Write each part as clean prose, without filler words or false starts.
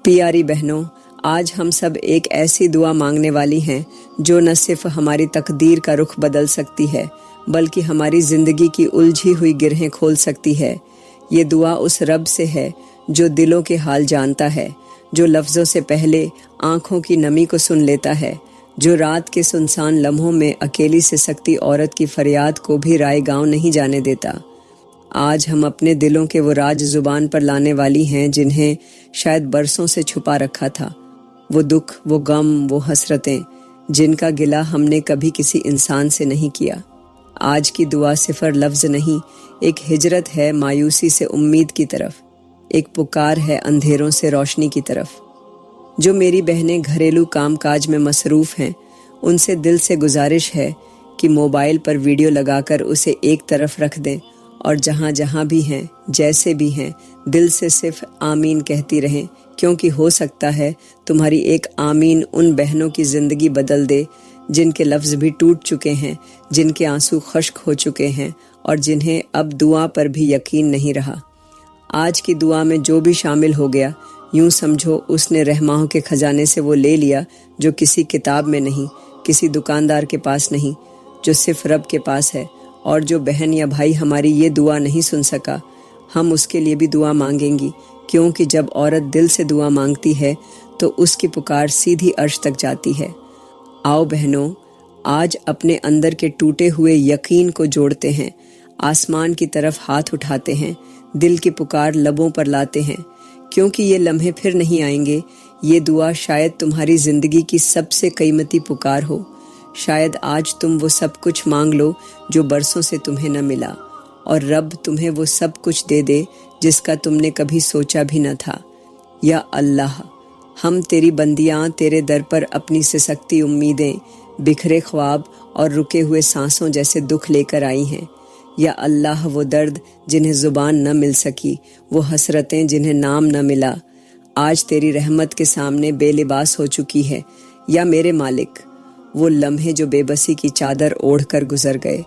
پیاری بہنوں، آج ہم سب ایک ایسی دعا مانگنے والی ہیں جو نہ صرف ہماری تقدیر کا رخ بدل سکتی ہے بلکہ ہماری زندگی کی الجھی ہوئی گرہیں کھول سکتی ہے۔ یہ دعا اس رب سے ہے جو دلوں کے حال جانتا ہے، جو لفظوں سے پہلے آنکھوں کی نمی کو سن لیتا ہے، جو رات کے سنسان لمحوں میں اکیلی سے سکتی عورت کی فریاد کو بھی رائے گاؤں نہیں جانے دیتا۔ آج ہم اپنے دلوں کے وہ راز زبان پر لانے والی ہیں جنہیں شاید برسوں سے چھپا رکھا تھا، وہ دکھ، وہ غم، وہ حسرتیں جن کا گلہ ہم نے کبھی کسی انسان سے نہیں کیا۔ آج کی دعا صفر لفظ نہیں، ایک ہجرت ہے مایوسی سے امید کی طرف، ایک پکار ہے اندھیروں سے روشنی کی طرف۔ جو میری بہنیں گھریلو کام کاج میں مصروف ہیں، ان سے دل سے گزارش ہے کہ موبائل پر ویڈیو لگا کر اسے ایک طرف رکھ دیں اور جہاں جہاں بھی ہیں، جیسے بھی ہیں، دل سے صرف آمین کہتی رہیں، کیونکہ ہو سکتا ہے تمہاری ایک آمین ان بہنوں کی زندگی بدل دے جن کے لفظ بھی ٹوٹ چکے ہیں، جن کے آنسو خشک ہو چکے ہیں اور جنہیں اب دعا پر بھی یقین نہیں رہا۔ آج کی دعا میں جو بھی شامل ہو گیا، یوں سمجھو اس نے رحماؤں کے خزانے سے وہ لے لیا جو کسی کتاب میں نہیں، کسی دکاندار کے پاس نہیں، جو صرف رب کے پاس ہے۔ اور جو بہن یا بھائی ہماری یہ دعا نہیں سن سکا، ہم اس کے لیے بھی دعا مانگیں گی، کیونکہ جب عورت دل سے دعا مانگتی ہے تو اس کی پکار سیدھی عرش تک جاتی ہے۔ آؤ بہنوں، آج اپنے اندر کے ٹوٹے ہوئے یقین کو جوڑتے ہیں، آسمان کی طرف ہاتھ اٹھاتے ہیں، دل کی پکار لبوں پر لاتے ہیں، کیونکہ یہ لمحے پھر نہیں آئیں گے۔ یہ دعا شاید تمہاری زندگی کی سب سے قیمتی پکار ہو۔ شاید آج تم وہ سب کچھ مانگ لو جو برسوں سے تمہیں نہ ملا، اور رب تمہیں وہ سب کچھ دے دے جس کا تم نے کبھی سوچا بھی نہ تھا۔ یا اللہ، ہم تیری بندیاں تیرے در پر اپنی سسکتی امیدیں، بکھرے خواب اور رکے ہوئے سانسوں جیسے دکھ لے کر آئی ہیں۔ یا اللہ، وہ درد جنہیں زبان نہ مل سکی، وہ حسرتیں جنہیں نام نہ ملا، آج تیری رحمت کے سامنے بے لباس ہو چکی ہے۔ یا میرے مالک، وہ لمحے جو بے بسی کی چادر اوڑھ کر گزر گئے،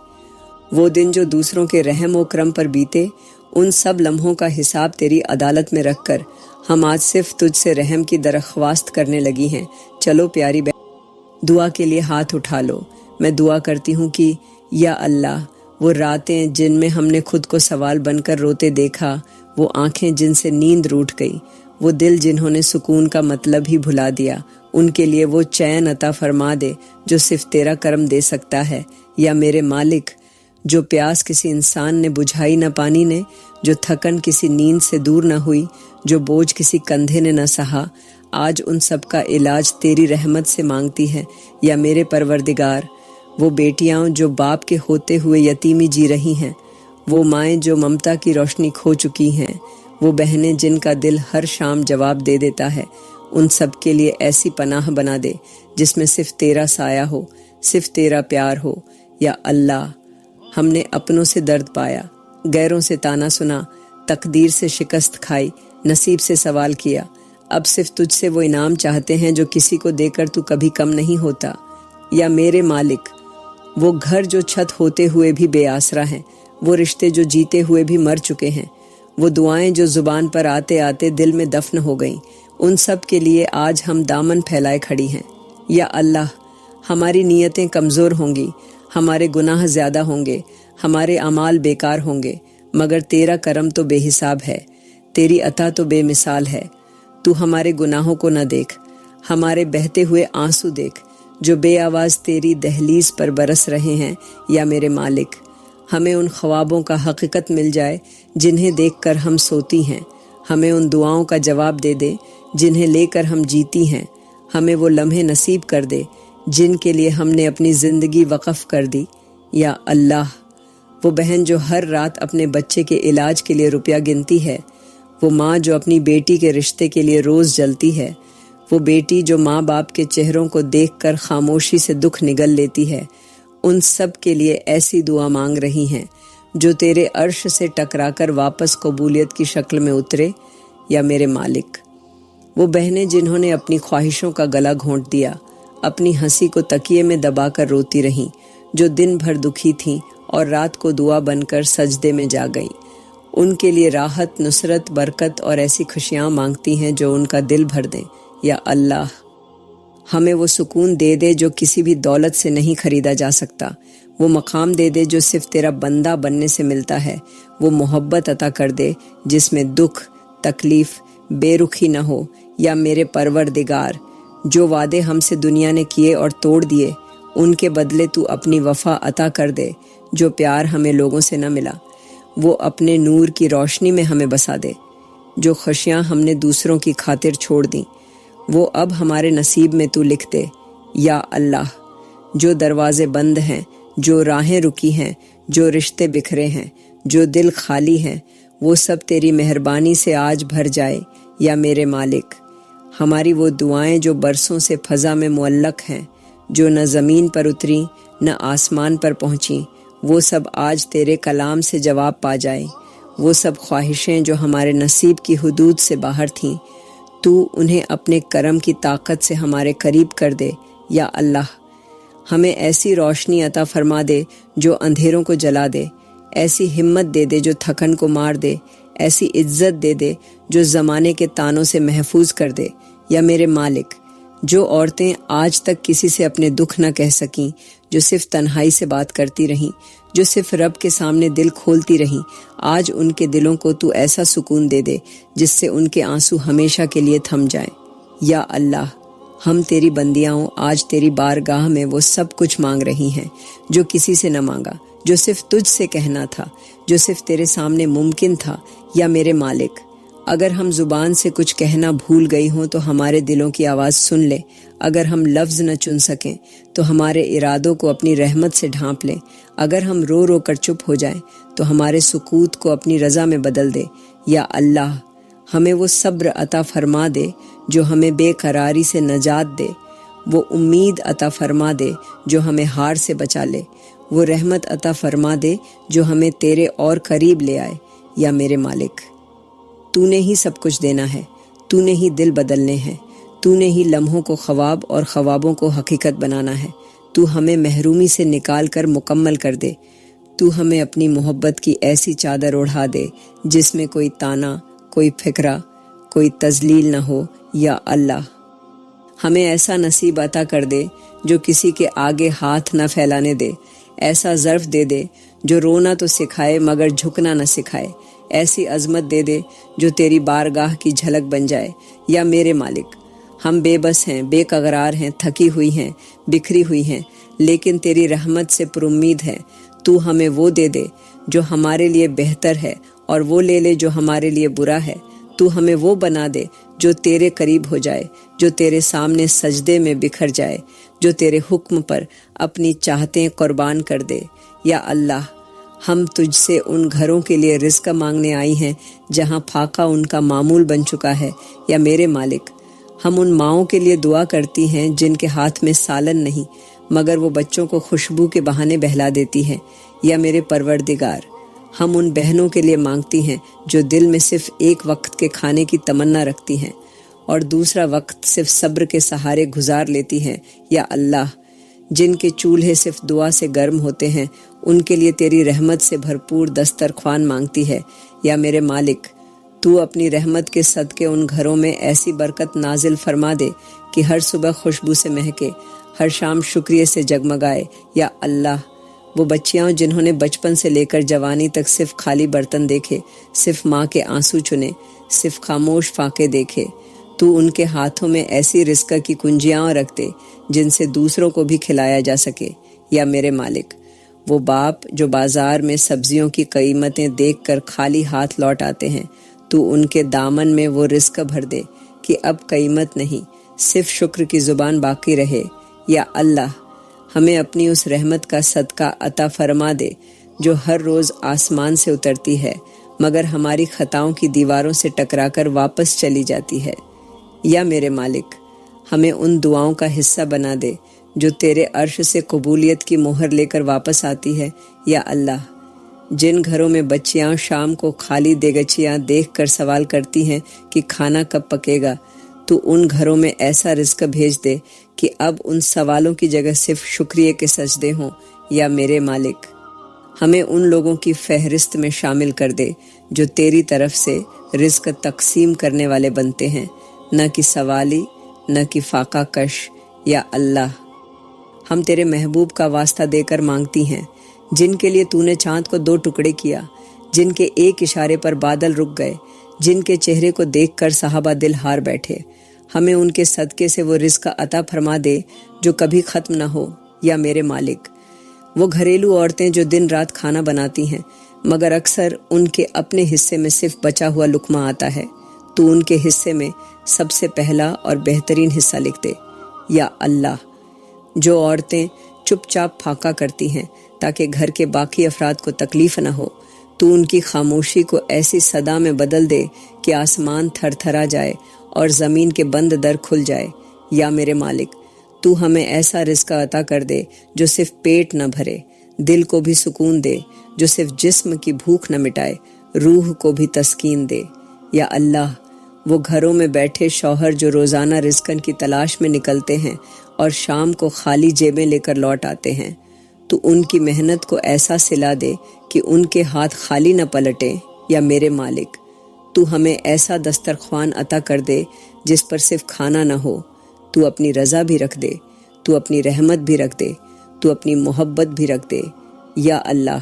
وہ دن جو دوسروں کے رحم و کرم پر بیتے، ان سب لمحوں کا حساب تیری عدالت میں رکھ کر ہم آج صرف تجھ سے رحم کی درخواست کرنے لگی ہیں۔ چلو پیاری بہن، دعا کے لیے ہاتھ اٹھا لو۔ میں دعا کرتی ہوں کہ یا اللہ، وہ راتیں جن میں ہم نے خود کو سوال بن کر روتے دیکھا، وہ آنکھیں جن سے نیند روٹھ گئی، وہ دل جنہوں نے سکون کا مطلب ہی بھلا دیا، ان کے لیے وہ چین عطا فرما دے جو صرف تیرا کرم دے سکتا ہے۔ یا میرے مالک، جو پیاس کسی انسان نے بجھائی نہ پانی نے، جو تھکن کسی نیند سے دور نہ ہوئی، جو بوجھ کسی کندھے نے نہ سہا، آج ان سب کا علاج تیری رحمت سے مانگتی ہے۔ یا میرے پروردگار، وہ بیٹیاں جو باپ کے ہوتے ہوئے یتیمی جی رہی ہیں، وہ مائیں جو ممتا کی روشنی کھو چکی ہیں، وہ بہنیں جن کا دل ہر شام جواب دے دیتا ہے، ان سب کے لیے ایسی پناہ بنا دے جس میں صرف تیرا سایہ ہو، صرف تیرا پیار ہو۔ یا اللہ، ہم نے اپنوں سے درد پایا، غیروں سے تانا سنا، تقدیر سے شکست کھائی، نصیب سے سوال کیا، اب صرف تجھ سے وہ انعام چاہتے ہیں جو کسی کو دے کر تو کبھی کم نہیں ہوتا۔ یا میرے مالک، وہ گھر جو چھت ہوتے ہوئے بھی بے آسرا ہیں، وہ رشتے جو جیتے ہوئے بھی مر چکے ہیں، وہ دعائیں جو زبان پر آتے آتے دل میں دفن ہو گئیں، ان سب کے لیے آج ہم دامن پھیلائے کھڑی ہیں۔ یا اللہ، ہماری نیتیں کمزور ہوں گی، ہمارے گناہ زیادہ ہوں گے، ہمارے اعمال بیکار ہوں گے، مگر تیرا کرم تو بے حساب ہے، تیری عطا تو بے مثال ہے۔ تو ہمارے گناہوں کو نہ دیکھ، ہمارے بہتے ہوئے آنسو دیکھ جو بے آواز تیری دہلیز پر برس رہے ہیں۔ یا میرے مالک، ہمیں ان خوابوں کا حقیقت مل جائے جنہیں دیکھ کر ہم سوتی ہیں، ہمیں ان دعاؤں کا جواب دے دے جنہیں لے کر ہم جیتی ہیں، ہمیں وہ لمحے نصیب کر دے جن کے لیے ہم نے اپنی زندگی وقف کر دی۔ یا اللہ، وہ بہن جو ہر رات اپنے بچے کے علاج کے لیے روپیہ گنتی ہے، وہ ماں جو اپنی بیٹی کے رشتے کے لیے روز جلتی ہے، وہ بیٹی جو ماں باپ کے چہروں کو دیکھ کر خاموشی سے دکھ نگل لیتی ہے، ان سب کے لیے ایسی دعا مانگ رہی ہیں جو تیرے عرش سے ٹکرا کر واپس قبولیت کی شکل میں اترے۔ یا میرے مالک، وہ بہنیں جنہوں نے اپنی خواہشوں کا گلا گھونٹ دیا، اپنی ہنسی کو تکیے میں دبا کر روتی رہیں، جو دن بھر دکھی تھیں اور رات کو دعا بن کر سجدے میں جا گئیں، ان کے لیے راحت، نصرت، برکت اور ایسی خوشیاں مانگتی ہیں جو ان کا دل بھر دیں۔ یا اللہ، ہمیں وہ سکون دے دے جو کسی بھی دولت سے نہیں خریدا جا سکتا، وہ مقام دے دے جو صرف تیرا بندہ بننے سے ملتا ہے، وہ محبت عطا کر دے جس میں دکھ، تکلیف، بے رخی نہ ہو۔ یا میرے پروردگار، جو وعدے ہم سے دنیا نے کیے اور توڑ دیے، ان کے بدلے تو اپنی وفا عطا کر دے۔ جو پیار ہمیں لوگوں سے نہ ملا، وہ اپنے نور کی روشنی میں ہمیں بسا دے۔ جو خوشیاں ہم نے دوسروں کی خاطر چھوڑ دیں، وہ اب ہمارے نصیب میں تو لکھ دے۔ یا اللہ، جو دروازے بند ہیں، جو راہیں رکی ہیں، جو رشتے بکھرے ہیں، جو دل خالی ہیں، وہ سب تیری مہربانی سے آج بھر جائے۔ یا میرے مالک، ہماری وہ دعائیں جو برسوں سے فضا میں معلق ہیں، جو نہ زمین پر اتریں نہ آسمان پر پہنچیں، وہ سب آج تیرے کلام سے جواب پا جائے۔ وہ سب خواہشیں جو ہمارے نصیب کی حدود سے باہر تھیں، تو انہیں اپنے کرم کی طاقت سے ہمارے قریب کر دے۔ یا اللہ، ہمیں ایسی روشنی عطا فرما دے جو اندھیروں کو جلا دے، ایسی ہمت دے دے جو تھکن کو مار دے، ایسی عزت دے دے جو زمانے کے تانوں سے محفوظ کر دے۔ یا میرے مالک، جو عورتیں آج تک کسی سے اپنے دکھ نہ کہہ سکیں، جو صرف تنہائی سے بات کرتی رہیں، جو صرف رب کے سامنے دل کھولتی رہیں، آج ان کے دلوں کو تو ایسا سکون دے دے جس سے ان کے آنسو ہمیشہ کے لیے تھم جائیں۔ یا اللہ، ہم تیری بندیاں آج تیری بارگاہ میں وہ سب کچھ مانگ رہی ہیں جو کسی سے نہ مانگا، جو صرف تجھ سے کہنا تھا، جو صرف تیرے سامنے ممکن تھا۔ یا میرے مالک، اگر ہم زبان سے کچھ کہنا بھول گئی ہوں تو ہمارے دلوں کی آواز سن لے۔ اگر ہم لفظ نہ چن سکیں تو ہمارے ارادوں کو اپنی رحمت سے ڈھانپ لیں۔ اگر ہم رو رو کر چپ ہو جائیں تو ہمارے سکوت کو اپنی رضا میں بدل دے۔ یا اللہ، ہمیں وہ صبر عطا فرما دے جو ہمیں بے قراری سے نجات دے، وہ امید عطا فرما دے جو ہمیں ہار سے بچا لے، وہ رحمت عطا فرما دے جو ہمیں تیرے اور قریب لے آئے۔ یا میرے مالک، تو نے ہی سب کچھ دینا ہے، تو نے ہی دل بدلنے ہیں، تو نے ہی لمحوں کو خواب اور خوابوں کو حقیقت بنانا ہے۔ تو ہمیں محرومی سے نکال کر مکمل کر دے۔ تو ہمیں اپنی محبت کی ایسی چادر اوڑھا دے جس میں کوئی تانا، کوئی فکرہ، کوئی تذلیل نہ ہو۔ یا اللہ، ہمیں ایسا نصیب عطا کر دے جو کسی کے آگے ہاتھ نہ پھیلانے دے، ایسا ظرف دے دے جو رونا تو سکھائے مگر جھکنا نہ سکھائے، ایسی عظمت دے دے جو تیری بارگاہ کی جھلک بن جائے۔ یا میرے مالک، ہم بے بس ہیں، بے قرار ہیں، تھکی ہوئی ہیں، بکھری ہوئی ہیں، لیکن تیری رحمت سے پر امید ہے۔ تو ہمیں وہ دے دے جو ہمارے لیے بہتر ہے اور وہ لے لے جو ہمارے لیے برا ہے۔ تو ہمیں وہ بنا دے جو تیرے قریب ہو جائے، جو تیرے سامنے سجدے میں بکھر جائے، جو تیرے حکم پر اپنی چاہتیں قربان کر دے۔ یا اللہ، ہم تجھ سے ان گھروں کے لیے رزق مانگنے آئی ہیں جہاں فاقہ ان کا معمول بن چکا ہے۔ یا میرے مالک، ہم ان ماؤں کے لیے دعا کرتی ہیں جن کے ہاتھ میں سالن نہیں، مگر وہ بچوں کو خوشبو کے بہانے بہلا دیتی ہیں۔ یا میرے پروردگار، ہم ان بہنوں کے لیے مانگتی ہیں جو دل میں صرف ایک وقت کے کھانے کی تمنا رکھتی ہیں اور دوسرا وقت صرف صبر کے سہارے گزار لیتی ہیں۔ یا اللہ، جن کے چولہے صرف دعا سے گرم ہوتے ہیں، ان کے لیے تیری رحمت سے بھرپور دسترخوان مانگتی ہے۔ یا میرے مالک، تو اپنی رحمت کے صدقے ان گھروں میں ایسی برکت نازل فرما دے کہ ہر صبح خوشبو سے مہکے، ہر شام شکریہ سے جگمگائے۔ یا اللہ، وہ بچیاں جنہوں نے بچپن سے لے کر جوانی تک صرف خالی برتن دیکھے، صرف ماں کے آنسو چنے، صرف خاموش فاقے دیکھے، تو ان کے ہاتھوں میں ایسی رزق کی کنجیاں رکھ دے جن سے دوسروں کو بھی کھلایا جا سکے۔ یا میرے مالک، وہ باپ جو بازار میں سبزیوں کی قیمتیں دیکھ کر خالی ہاتھ لوٹ آتے ہیں، تو ان کے دامن میں وہ رزق بھر دے کہ اب قیمت نہیں، صرف شکر کی زبان باقی رہے۔ یا اللہ، ہمیں اپنی اس رحمت کا صدقہ عطا فرما دے جو ہر روز آسمان سے اترتی ہے مگر ہماری خطاؤں کی دیواروں سے ٹکرا کر واپس چلی جاتی ہے۔ یا میرے مالک، ہمیں ان دعاؤں کا حصہ بنا دے جو تیرے عرش سے قبولیت کی مہر لے کر واپس آتی ہے۔ یا اللہ، جن گھروں میں بچیاں شام کو خالی دیگچیاں دیکھ کر سوال کرتی ہیں کہ کھانا کب پکے گا، تو ان گھروں میں ایسا رزق بھیج دے کہ اب ان سوالوں کی جگہ صرف شکریہ کے سجدے ہوں۔ یا میرے مالک، ہمیں ان لوگوں کی فہرست میں شامل کر دے جو تیری طرف سے رزق تقسیم کرنے والے بنتے ہیں، نہ کہ سوالی، نہ کہ فاقہ کش۔ یا اللہ، ہم تیرے محبوب کا واسطہ دے کر مانگتی ہیں، جن کے لیے تو نے چاند کو 2 ٹکڑے کیا، جن کے ایک اشارے پر بادل رک گئے، جن کے چہرے کو دیکھ کر صحابہ دل ہار بیٹھے۔ ہمیں ان کے صدقے سے وہ رزق عطا فرما دے جو کبھی ختم نہ ہو۔ یا میرے مالک، وہ گھریلو عورتیں جو دن رات کھانا بناتی ہیں مگر اکثر ان کے اپنے حصے میں صرف بچا ہوا لقمہ آتا ہے، تو ان کے حصے میں سب سے پہلا اور بہترین حصہ لکھ دے۔ یا اللہ، جو عورتیں چپ چاپ پھاقہ کرتی ہیں تاکہ گھر کے باقی افراد کو تکلیف نہ ہو، تو ان کی خاموشی کو ایسی صدا میں بدل دے کہ آسمان تھر تھرا جائے اور زمین کے بند در کھل جائے۔ یا میرے مالک، تو ہمیں ایسا رزق عطا کر دے جو صرف پیٹ نہ بھرے، دل کو بھی سکون دے، جو صرف جسم کی بھوک نہ مٹائے، روح کو بھی تسکین دے۔ یا اللہ، وہ گھروں میں بیٹھے شوہر جو روزانہ رزقن کی تلاش میں نکلتے ہیں اور شام کو خالی جیبیں لے کر لوٹ آتے ہیں، تو ان کی محنت کو ایسا صلہ دے کہ ان کے ہاتھ خالی نہ پلٹیں۔ یا میرے مالک، تو ہمیں ایسا دسترخوان عطا کر دے جس پر صرف کھانا نہ ہو، تو اپنی رضا بھی رکھ دے، تو اپنی رحمت بھی رکھ دے، تو اپنی محبت بھی رکھ دے۔ یا اللہ،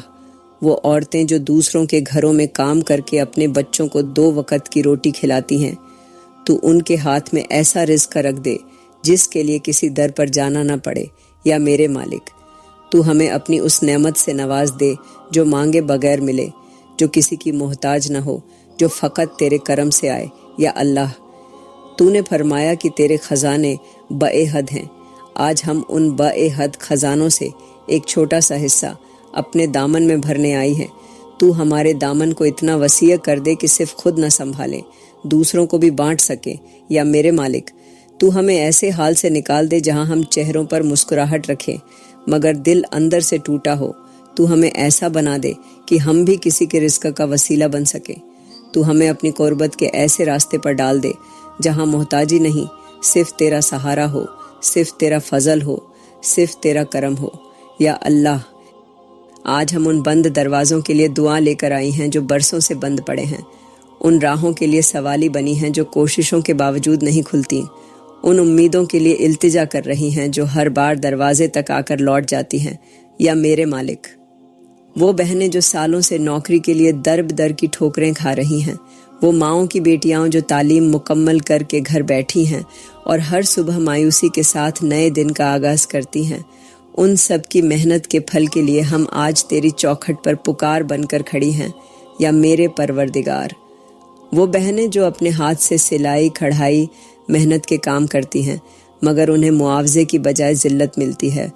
وہ عورتیں جو دوسروں کے گھروں میں کام کر کے اپنے بچوں کو 2 وقت کی روٹی کھلاتی ہیں، تو ان کے ہاتھ میں ایسا رزق رکھ دے جس کے لیے کسی در پر جانا نہ پڑے۔ یا میرے مالک، تو ہمیں اپنی اس نعمت سے نواز دے جو مانگے بغیر ملے، جو کسی کی محتاج نہ ہو، جو فقط تیرے کرم سے آئے۔ یا اللہ، تو نے فرمایا کہ تیرے خزانے بے حد ہیں۔ آج ہم ان بے حد خزانوں سے ایک چھوٹا سا حصہ اپنے دامن میں بھرنے آئی ہیں۔ تو ہمارے دامن کو اتنا وسیع کر دے کہ صرف خود نہ سنبھالیں، دوسروں کو بھی بانٹ سکیں۔ یا میرے مالک، تو ہمیں ایسے حال سے نکال دے جہاں ہم چہروں پر مسکراہٹ رکھیں مگر دل اندر سے ٹوٹا ہو۔ تو ہمیں ایسا بنا دے کہ ہم بھی کسی کے رزق کا وسیلہ بن سکیں۔ تو ہمیں اپنی قربت کے ایسے راستے پر ڈال دے جہاں محتاجی نہیں، صرف تیرا سہارا ہو، صرف تیرا فضل ہو، صرف تیرا کرم ہو۔ یا اللہ، آج ہم ان بند دروازوں کے لیے دعا لے کر آئی ہیں جو برسوں سے بند پڑے ہیں، ان راہوں کے لیے سوالی بنی ہیں جو کوششوں کے باوجود نہیں کھلتی، ان امیدوں کے لیے التجا کر رہی ہیں جو ہر بار دروازے تک آ کر لوٹ جاتی ہیں۔ یا میرے مالک، وہ بہنیں جو سالوں سے نوکری کے لیے درب در کی ٹھوکریں کھا رہی ہیں، وہ ماؤں کی بیٹیاں جو تعلیم مکمل کر کے گھر بیٹھی ہیں اور ہر صبح مایوسی کے ساتھ نئے دن کا آغاز کرتی ہیں، ان سب کی محنت کے پھل کے لیے ہم آج تیری چوکھٹ پر پکار بن کر کھڑی ہیں۔ یا میرے پروردگار، وہ بہنیں جو اپنے ہاتھ سے سلائی کڑھائی محنت کے کام کرتی ہیں مگر انہیں معاوضے کی بجائے ذلت ملتی ہے،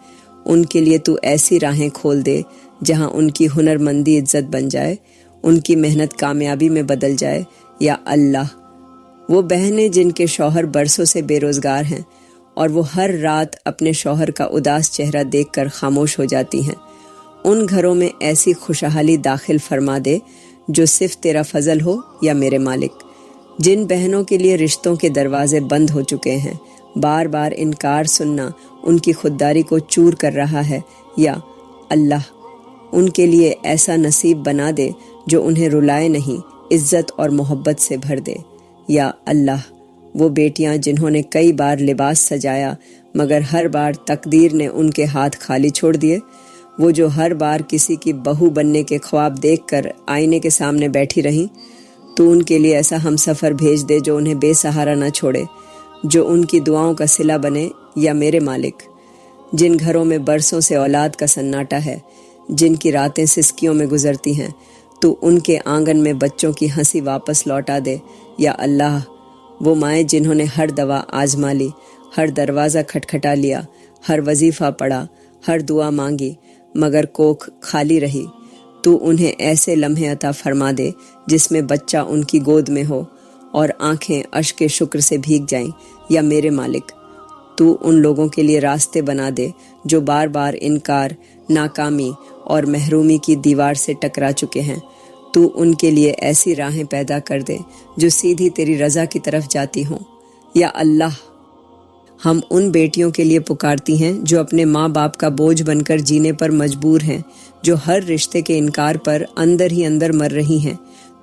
ان کے لیے تو ایسی راہیں کھول دے جہاں ان کی ہنر مندی عزت بن جائے، ان کی محنت کامیابی میں بدل جائے۔ یا اللہ، وہ بہنیں جن کے شوہر برسوں سے بے روزگار ہیں اور وہ ہر رات اپنے شوہر کا اداس چہرہ دیکھ کر خاموش ہو جاتی ہیں، ان گھروں میں ایسی خوشحالی داخل فرما دے جو صرف تیرا فضل ہو۔ یا میرے مالک، جن بہنوں کے لیے رشتوں کے دروازے بند ہو چکے ہیں، بار بار انکار سننا ان کی خودداری کو چور کر رہا ہے، یا اللہ، ان کے لیے ایسا نصیب بنا دے جو انہیں رلائے نہیں، عزت اور محبت سے بھر دے۔ یا اللہ، وہ بیٹیاں جنہوں نے کئی بار لباس سجایا مگر ہر بار تقدیر نے ان کے ہاتھ خالی چھوڑ دیے، وہ جو ہر بار کسی کی بہو بننے کے خواب دیکھ کر آئینے کے سامنے بیٹھی رہیں، تو ان کے لیے ایسا ہم سفر بھیج دے جو انہیں بے سہارا نہ چھوڑے، جو ان کی دعاؤں کا صلہ بنے۔ یا میرے مالک، جن گھروں میں برسوں سے اولاد کا سناٹا ہے، جن کی راتیں سسکیوں میں گزرتی ہیں، تو ان کے آنگن میں بچوں کی ہنسی واپس لوٹا دے۔ یا اللہ، وہ مائیں جنہوں نے ہر دوا آزما لی، ہر دروازہ کھٹکھٹا لیا، ہر وظیفہ پڑھا، ہر دعا مانگی مگر کوکھ خالی رہی، تو انہیں ایسے لمحے عطا فرما دے جس میں بچہ ان کی گود میں ہو اور آنکھیں اشک شکر سے بھیگ جائیں۔ یا میرے مالک، تو ان لوگوں کے لیے راستے بنا دے جو بار بار انکار، ناکامی اور محرومی کی دیوار سے ٹکرا چکے ہیں، تو ان کے لیے ایسی راہیں پیدا کر دے جو سیدھی تیری رضا کی طرف جاتی ہوں۔ یا اللہ، ہم ان بیٹیوں کے لیے پکارتی ہیں جو اپنے ماں باپ کا بوجھ بن کر جینے پر مجبور ہیں، جو ہر رشتے کے انکار پر اندر ہی اندر مر رہی ہیں۔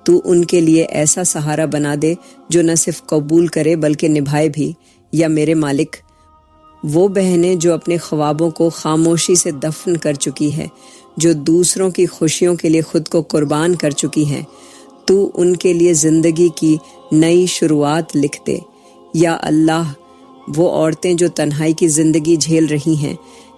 تو ان کے لیے ایسا سہارا بنا دے جو نہ صرف قبول کرے بلکہ نبھائے بھی۔ یا میرے مالک، وہ بہنیں جو اپنے خوابوں کو خاموشی سے دفن کر چکی ہے، جو دوسروں کی خوشیوں کے لیے خود کو قربان کر چکی ہیں، تو ان کے لیے زندگی کی نئی شروعات لکھ دے۔ یا اللہ، وہ عورتیں جو تنہائی کی زندگی جھیل رہی ہیں،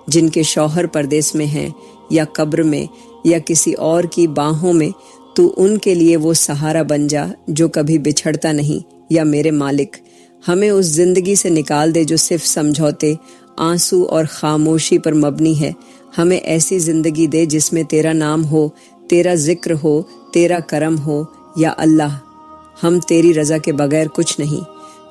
جن کے شوہر پردیس میں ہیں یا قبر میں یا کسی اور کی باہوں میں، تو ان کے لیے وہ سہارا بن جا جو کبھی بچھڑتا نہیں۔ یا میرے مالک، ہمیں اس زندگی سے نکال دے جو صرف سمجھوتے، آنسو اور خاموشی پر مبنی ہے۔ ہمیں ایسی زندگی دے جس میں تیرا نام ہو، تیرا ذکر ہو، تیرا کرم ہو۔ یا اللہ، ہم تیری رضا کے بغیر کچھ نہیں۔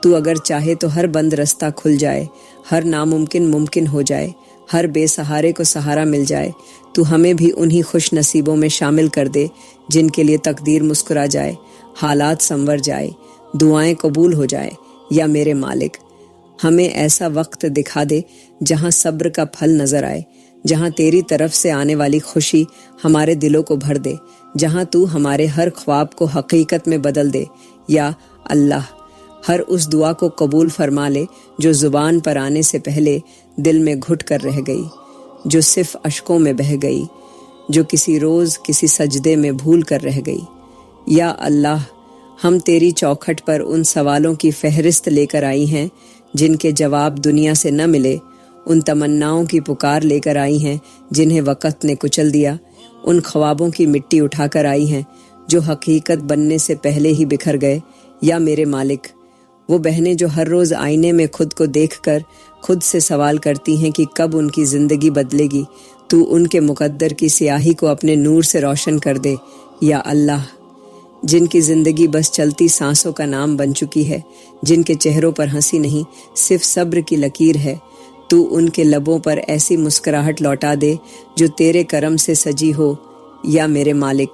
تو اگر چاہے تو ہر بند رستہ کھل جائے، ہر ناممکن ممکن ہو جائے، ہر بے سہارے کو سہارا مل جائے۔ تو ہمیں بھی انہی خوش نصیبوں میں شامل کر دے جن کے لیے تقدیر مسکرا جائے، حالات سنور جائے، دعائیں قبول ہو جائے۔ یا میرے مالک، ہمیں ایسا وقت دکھا دے جہاں صبر کا پھل نظر آئے، جہاں تیری طرف سے آنے والی خوشی ہمارے دلوں کو بھر دے، جہاں تو ہمارے ہر خواب کو حقیقت میں بدل دے۔ یا اللہ، ہر اس دعا کو قبول فرما لے جو زبان پر آنے سے پہلے دل میں گھٹ کر رہ گئی، جو صرف اشکوں میں بہہ گئی، جو کسی روز کسی سجدے میں بھول کر رہ گئی۔ یا اللہ، ہم تیری چوکھٹ پر ان سوالوں کی فہرست لے کر آئی ہیں جن کے جواب دنیا سے نہ ملے، ان تمناؤں کی پکار لے کر آئی ہیں جنہیں وقت نے کچل دیا، ان خوابوں کی مٹی اٹھا کر آئی ہیں جو حقیقت بننے سے پہلے ہی بکھر گئے۔ یا میرے مالک، وہ بہنیں جو ہر روز آئینے میں خود کو دیکھ کر خود سے سوال کرتی ہیں کہ کب ان کی زندگی بدلے گی، تو ان کے مقدر کی سیاہی کو اپنے نور سے روشن کر دے۔ یا اللہ، جن کی زندگی بس چلتی سانسوں کا نام بن چکی ہے، جن کے چہروں پر ہنسی نہیں صرف صبر کی لکیر ہے، تو ان کے لبوں پر ایسی مسکراہٹ لوٹا دے جو تیرے کرم سے سجی ہو۔ یا میرے مالک،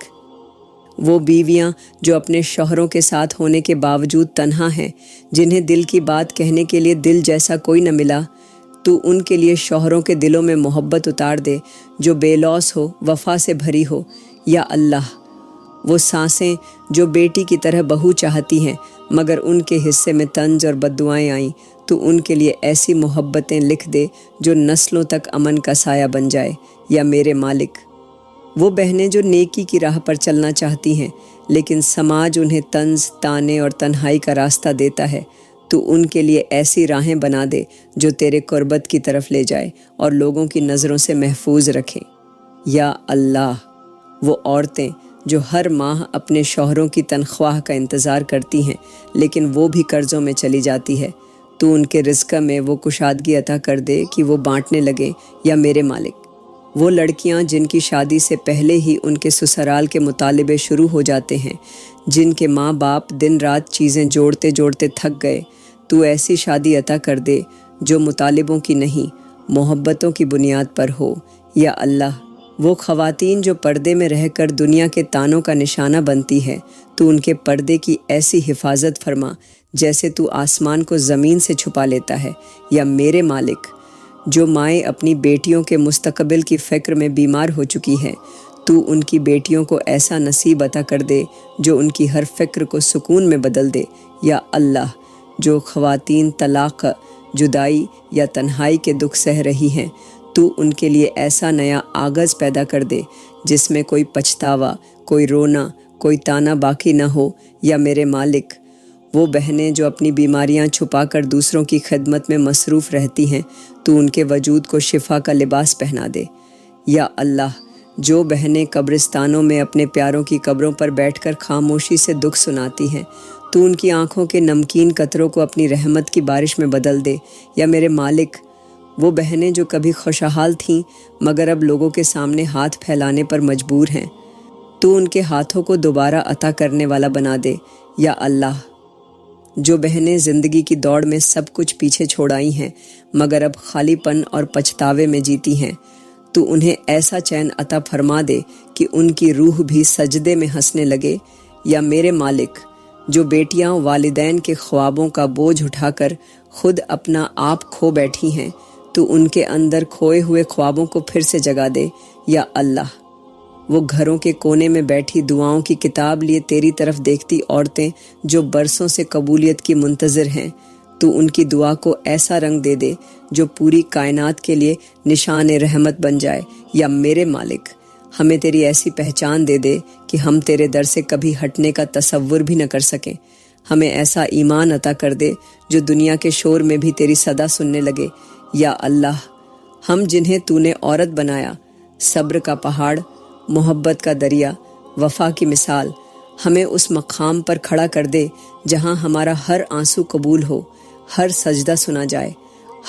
وہ بیویاں جو اپنے شوہروں کے ساتھ ہونے کے باوجود تنہا ہیں، جنہیں دل کی بات کہنے کے لیے دل جیسا کوئی نہ ملا، تو ان کے لیے شوہروں کے دلوں میں محبت اتار دے جو بے لوث ہو، وفا سے بھری ہو۔ یا اللہ، وہ سانسیں جو بیٹی کی طرح بہو چاہتی ہیں مگر ان کے حصے میں طنز اور بددعائیں آئیں، تو ان کے لیے ایسی محبتیں لکھ دے جو نسلوں تک امن کا سایہ بن جائے۔ یا میرے مالک، وہ بہنیں جو نیکی کی راہ پر چلنا چاہتی ہیں لیکن سماج انہیں طنز، تانے اور تنہائی کا راستہ دیتا ہے، تو ان کے لیے ایسی راہیں بنا دے جو تیرے قربت کی طرف لے جائے اور لوگوں کی نظروں سے محفوظ رکھیں۔ یا اللہ، وہ عورتیں جو ہر ماہ اپنے شوہروں کی تنخواہ کا انتظار کرتی ہیں لیکن وہ بھی قرضوں میں چلی جاتی ہے، تو ان کے رزق میں وہ کشادگی عطا کر دے کہ وہ بانٹنے لگے۔ یا میرے مالک، وہ لڑکیاں جن کی شادی سے پہلے ہی ان کے سسرال کے مطالبے شروع ہو جاتے ہیں، جن کے ماں باپ دن رات چیزیں جوڑتے جوڑتے تھک گئے، تو ایسی شادی عطا کر دے جو مطالبوں کی نہیں، محبتوں کی بنیاد پر ہو۔ یا اللہ، وہ خواتین جو پردے میں رہ کر دنیا کے تانوں کا نشانہ بنتی ہے، تو ان کے پردے کی ایسی حفاظت فرما جیسے تو آسمان کو زمین سے چھپا لیتا ہے۔ یا میرے مالک، جو مائیں اپنی بیٹیوں کے مستقبل کی فکر میں بیمار ہو چکی ہیں، تو ان کی بیٹیوں کو ایسا نصیب عطا کر دے جو ان کی ہر فکر کو سکون میں بدل دے۔ یا اللہ، جو خواتین طلاق، جدائی یا تنہائی کے دکھ سہ رہی ہیں، تو ان کے لیے ایسا نیا آغاز پیدا کر دے جس میں کوئی پچھتاوا، کوئی رونا، کوئی تانا باقی نہ ہو۔ یا میرے مالک، وہ بہنیں جو اپنی بیماریاں چھپا کر دوسروں کی خدمت میں مصروف رہتی ہیں، تو ان کے وجود کو شفا کا لباس پہنا دے۔ یا اللہ، جو بہنیں قبرستانوں میں اپنے پیاروں کی قبروں پر بیٹھ کر خاموشی سے دکھ سناتی ہیں، تو ان کی آنکھوں کے نمکین قطروں کو اپنی رحمت کی بارش میں بدل دے۔ یا میرے مالک، وہ بہنیں جو کبھی خوشحال تھیں مگر اب لوگوں کے سامنے ہاتھ پھیلانے پر مجبور ہیں، تو ان کے ہاتھوں کو دوبارہ عطا کرنے والا بنا دے۔ یا اللہ، جو بہنیں زندگی کی دوڑ میں سب کچھ پیچھے چھوڑ آئی ہیں مگر اب خالی پن اور پچھتاوے میں جیتی ہیں، تو انہیں ایسا چین عطا فرما دے کہ ان کی روح بھی سجدے میں ہنسنے لگے۔ یا میرے مالک، جو بیٹیاں والدین کے خوابوں کا بوجھ اٹھا کر خود اپنا آپ کھو بیٹھی ہیں، تو ان کے اندر کھوئے ہوئے خوابوں کو پھر سے جگا دے یا اللہ۔ وہ گھروں کے کونے میں بیٹھی دعاؤں کی کتاب لیے تیری طرف دیکھتی عورتیں جو برسوں سے قبولیت کی منتظر ہیں، تو ان کی دعا کو ایسا رنگ دے دے جو پوری کائنات کے لیے نشان رحمت بن جائے یا میرے مالک، ہمیں تیری ایسی پہچان دے دے کہ ہم تیرے در سے کبھی ہٹنے کا تصور بھی نہ کر سکیں۔ ہمیں ایسا ایمان عطا کر دے جو دنیا کے شور میں بھی تیری صدا سننے لگے یا اللہ۔ ہم جنہیں تو نے عورت بنایا، صبر کا پہاڑ، محبت کا دریا، وفا کی مثال، ہمیں اس مقام پر کھڑا کر دے جہاں ہمارا ہر آنسو قبول ہو، ہر سجدہ سنا جائے،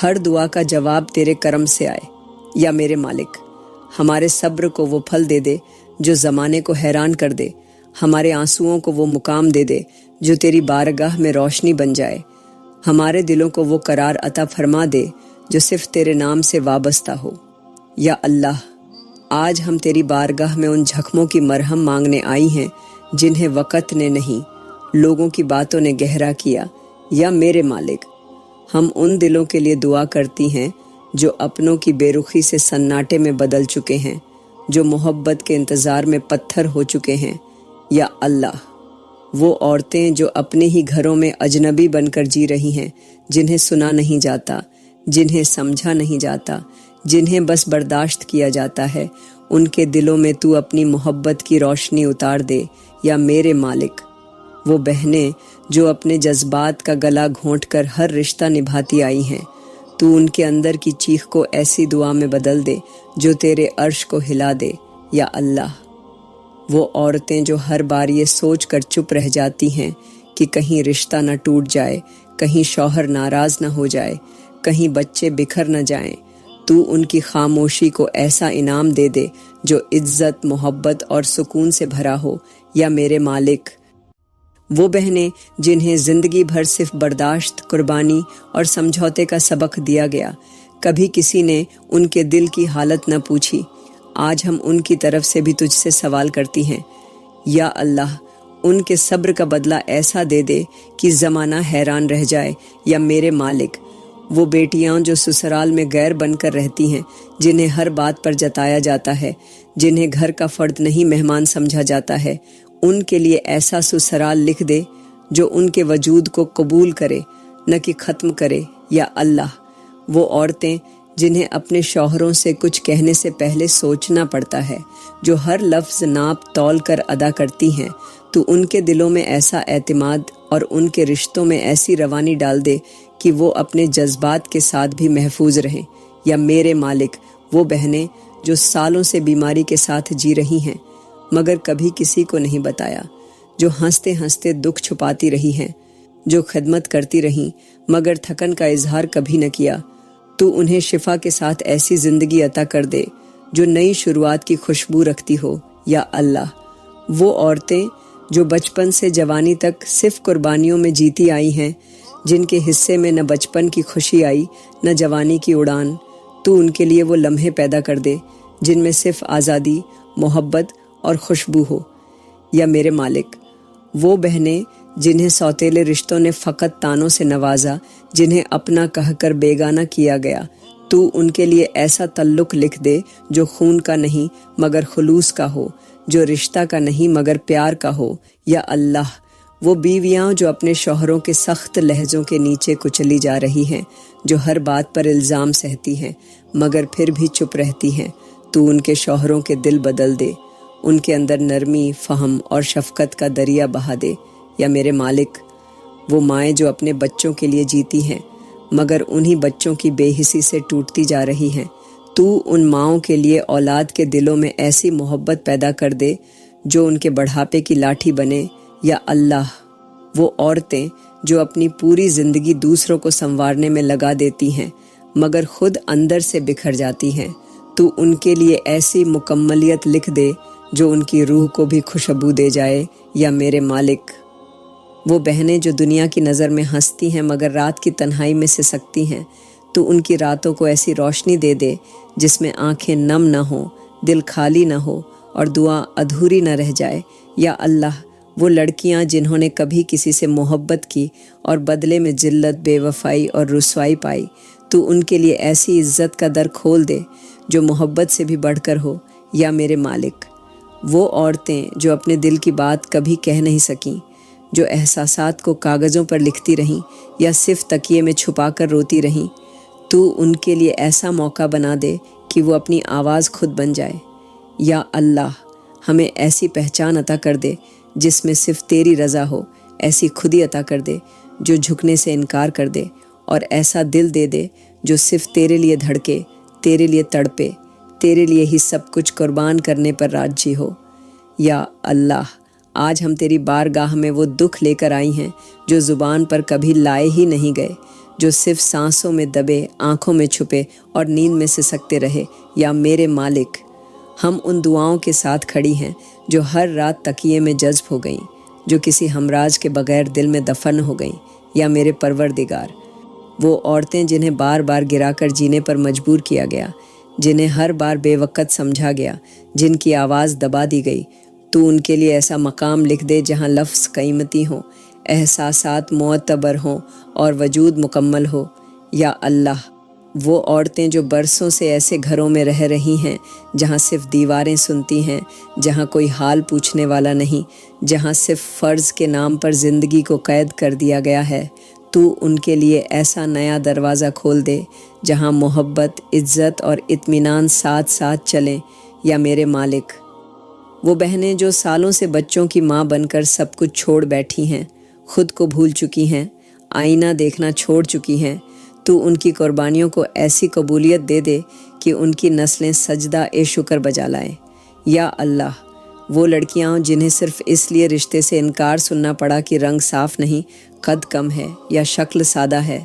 ہر دعا کا جواب تیرے کرم سے آئے یا میرے مالک۔ ہمارے صبر کو وہ پھل دے دے جو زمانے کو حیران کر دے، ہمارے آنسوؤں کو وہ مقام دے دے جو تیری بارگاہ میں روشنی بن جائے، ہمارے دلوں کو وہ قرار عطا فرما دے جو صرف تیرے نام سے وابستہ ہو یا اللہ۔ آج ہم تیری بارگاہ میں ان زخموں کی مرہم مانگنے آئی ہیں جنہیں وقت نے نہیں، لوگوں کی باتوں نے گہرا کیا یا میرے مالک۔ ہم ان دلوں کے لیے دعا کرتی ہیں جو اپنوں کی بے رخی سے سناٹے میں بدل چکے ہیں، جو محبت کے انتظار میں پتھر ہو چکے ہیں یا اللہ۔ وہ عورتیں جو اپنے ہی گھروں میں اجنبی بن کر جی رہی ہیں، جنہیں سنا نہیں جاتا، جنہیں سمجھا نہیں جاتا، جنہیں بس برداشت کیا جاتا ہے، ان کے دلوں میں تو اپنی محبت کی روشنی اتار دے یا میرے مالک۔ وہ بہنیں جو اپنے جذبات کا گلا گھونٹ کر ہر رشتہ نبھاتی آئی ہیں، تو ان کے اندر کی چیخ کو ایسی دعا میں بدل دے جو تیرے عرش کو ہلا دے یا اللہ۔ وہ عورتیں جو ہر بار یہ سوچ کر چپ رہ جاتی ہیں کہ کہیں رشتہ نہ ٹوٹ جائے، کہیں شوہر ناراض نہ ہو جائے، کہیں بچے بکھر نہ جائیں، تو ان کی خاموشی کو ایسا انعام دے دے جو عزت، محبت اور سکون سے بھرا ہو یا میرے مالک۔ وہ بہنیں جنہیں زندگی بھر صرف برداشت، قربانی اور سمجھوتے کا سبق دیا گیا، کبھی کسی نے ان کے دل کی حالت نہ پوچھی، آج ہم ان کی طرف سے بھی تجھ سے سوال کرتی ہیں یا اللہ۔ ان کے صبر کا بدلہ ایسا دے دے کہ زمانہ حیران رہ جائے یا میرے مالک۔ وہ بیٹیاں جو سسرال میں غیر بن کر رہتی ہیں، جنہیں ہر بات پر جتایا جاتا ہے، جنہیں گھر کا فرد نہیں مہمان سمجھا جاتا ہے، ان کے لیے ایسا سسرال لکھ دے جو ان کے وجود کو قبول کرے نہ کہ ختم کرے یا اللہ۔ وہ عورتیں جنہیں اپنے شوہروں سے کچھ کہنے سے پہلے سوچنا پڑتا ہے، جو ہر لفظ ناپ تول کر ادا کرتی ہیں، تو ان کے دلوں میں ایسا اعتماد اور ان کے رشتوں میں ایسی روانی ڈال دے کہ وہ اپنے جذبات کے ساتھ بھی محفوظ رہیں یا میرے مالک۔ وہ بہنیں جو سالوں سے بیماری کے ساتھ جی رہی ہیں مگر کبھی کسی کو نہیں بتایا، جو ہنستے ہنستے دکھ چھپاتی رہی ہیں، جو خدمت کرتی رہیں مگر تھکن کا اظہار کبھی نہ کیا، تو انہیں شفا کے ساتھ ایسی زندگی عطا کر دے جو نئی شروعات کی خوشبو رکھتی ہو یا اللہ۔ وہ عورتیں جو بچپن سے جوانی تک صرف قربانیوں میں جیتی آئی ہیں، جن کے حصے میں نہ بچپن کی خوشی آئی نہ جوانی کی اڑان، تو ان کے لیے وہ لمحے پیدا کر دے جن میں صرف آزادی، محبت اور خوشبو ہو یا میرے مالک۔ وہ بہنیں جنہیں سوتیلے رشتوں نے فقط تانوں سے نوازا، جنہیں اپنا کہہ کر بیگانہ کیا گیا، تو ان کے لیے ایسا تعلق لکھ دے جو خون کا نہیں مگر خلوص کا ہو، جو رشتہ کا نہیں مگر پیار کا ہو یا اللہ۔ وہ بیویاں جو اپنے شوہروں کے سخت لہجوں کے نیچے کچلی جا رہی ہیں، جو ہر بات پر الزام سہتی ہیں مگر پھر بھی چپ رہتی ہیں، تو ان کے شوہروں کے دل بدل دے، ان کے اندر نرمی، فہم اور شفقت کا دریا بہا دے یا میرے مالک۔ وہ مائیں جو اپنے بچوں کے لیے جیتی ہیں مگر انہی بچوں کی بے حسی سے ٹوٹتی جا رہی ہیں، تو ان ماؤں کے لیے اولاد کے دلوں میں ایسی محبت پیدا کر دے جو ان کے بڑھاپے کی لاٹھی بنے یا اللہ۔ وہ عورتیں جو اپنی پوری زندگی دوسروں کو سنوارنے میں لگا دیتی ہیں مگر خود اندر سے بکھر جاتی ہیں، تو ان کے لیے ایسی مکملیت لکھ دے جو ان کی روح کو بھی خوشبو دے جائے یا میرے مالک۔ وہ بہنیں جو دنیا کی نظر میں ہنستی ہیں مگر رات کی تنہائی میں سسکتی ہیں، تو ان کی راتوں کو ایسی روشنی دے دے جس میں آنکھیں نم نہ ہوں، دل خالی نہ ہو اور دعا ادھوری نہ رہ جائے یا اللہ۔ وہ لڑکیاں جنہوں نے کبھی کسی سے محبت کی اور بدلے میں ذلت، بے وفائی اور رسوائی پائی، تو ان کے لیے ایسی عزت کا در کھول دے جو محبت سے بھی بڑھ کر ہو، یا میرے مالک۔ وہ عورتیں جو اپنے دل کی بات کبھی کہہ نہیں سکیں، جو احساسات کو کاغذوں پر لکھتی رہیں یا صرف تکیے میں چھپا کر روتی رہیں، تو ان کے لیے ایسا موقع بنا دے کہ وہ اپنی آواز خود بن جائے۔ یا اللہ، ہمیں ایسی پہچان عطا کر دے جس میں صرف تیری رضا ہو، ایسی خودی عطا کر دے جو جھکنے سے انکار کر دے، اور ایسا دل دے دے جو صرف تیرے لیے دھڑکے، تیرے لیے تڑپے، تیرے لیے ہی سب کچھ قربان کرنے پر راضی ہو۔ یا اللہ، آج ہم تیری بارگاہ میں وہ دکھ لے کر آئی ہیں جو زبان پر کبھی لائے ہی نہیں گئے، جو صرف سانسوں میں دبے، آنکھوں میں چھپے اور نیند میں سسکتے رہے۔ یا میرے مالک، ہم ان دعاؤں کے ساتھ کھڑی ہیں جو ہر رات تکیے میں جذب ہو گئیں، جو کسی ہمراز کے بغیر دل میں دفن ہو گئیں۔ یا میرے پروردگار، وہ عورتیں جنہیں بار بار گرا کر جینے پر مجبور کیا گیا، جنہیں ہر بار بے وقت سمجھا گیا، جن کی آواز دبا دی گئی، تو ان کے لیے ایسا مقام لکھ دے جہاں لفظ قیمتی ہوں، احساسات معتبر ہوں اور وجود مکمل ہو۔ یا اللہ، وہ عورتیں جو برسوں سے ایسے گھروں میں رہ رہی ہیں جہاں صرف دیواریں سنتی ہیں، جہاں کوئی حال پوچھنے والا نہیں، جہاں صرف فرض کے نام پر زندگی کو قید کر دیا گیا ہے، تو ان کے لیے ایسا نیا دروازہ کھول دے جہاں محبت، عزت اور اطمینان ساتھ ساتھ چلیں۔ یا میرے مالک، وہ بہنیں جو سالوں سے بچوں کی ماں بن کر سب کچھ چھوڑ بیٹھی ہیں، خود کو بھول چکی ہیں، آئینہ دیکھنا چھوڑ چکی ہیں، تو ان کی قربانیوں کو ایسی قبولیت دے دے کہ ان کی نسلیں سجدہ شکر بجا لائیں۔ یا اللہ، وہ لڑکیاں جنہیں صرف اس لیے رشتے سے انکار سننا پڑا کہ رنگ صاف نہیں، قد کم ہے یا شکل سادہ ہے،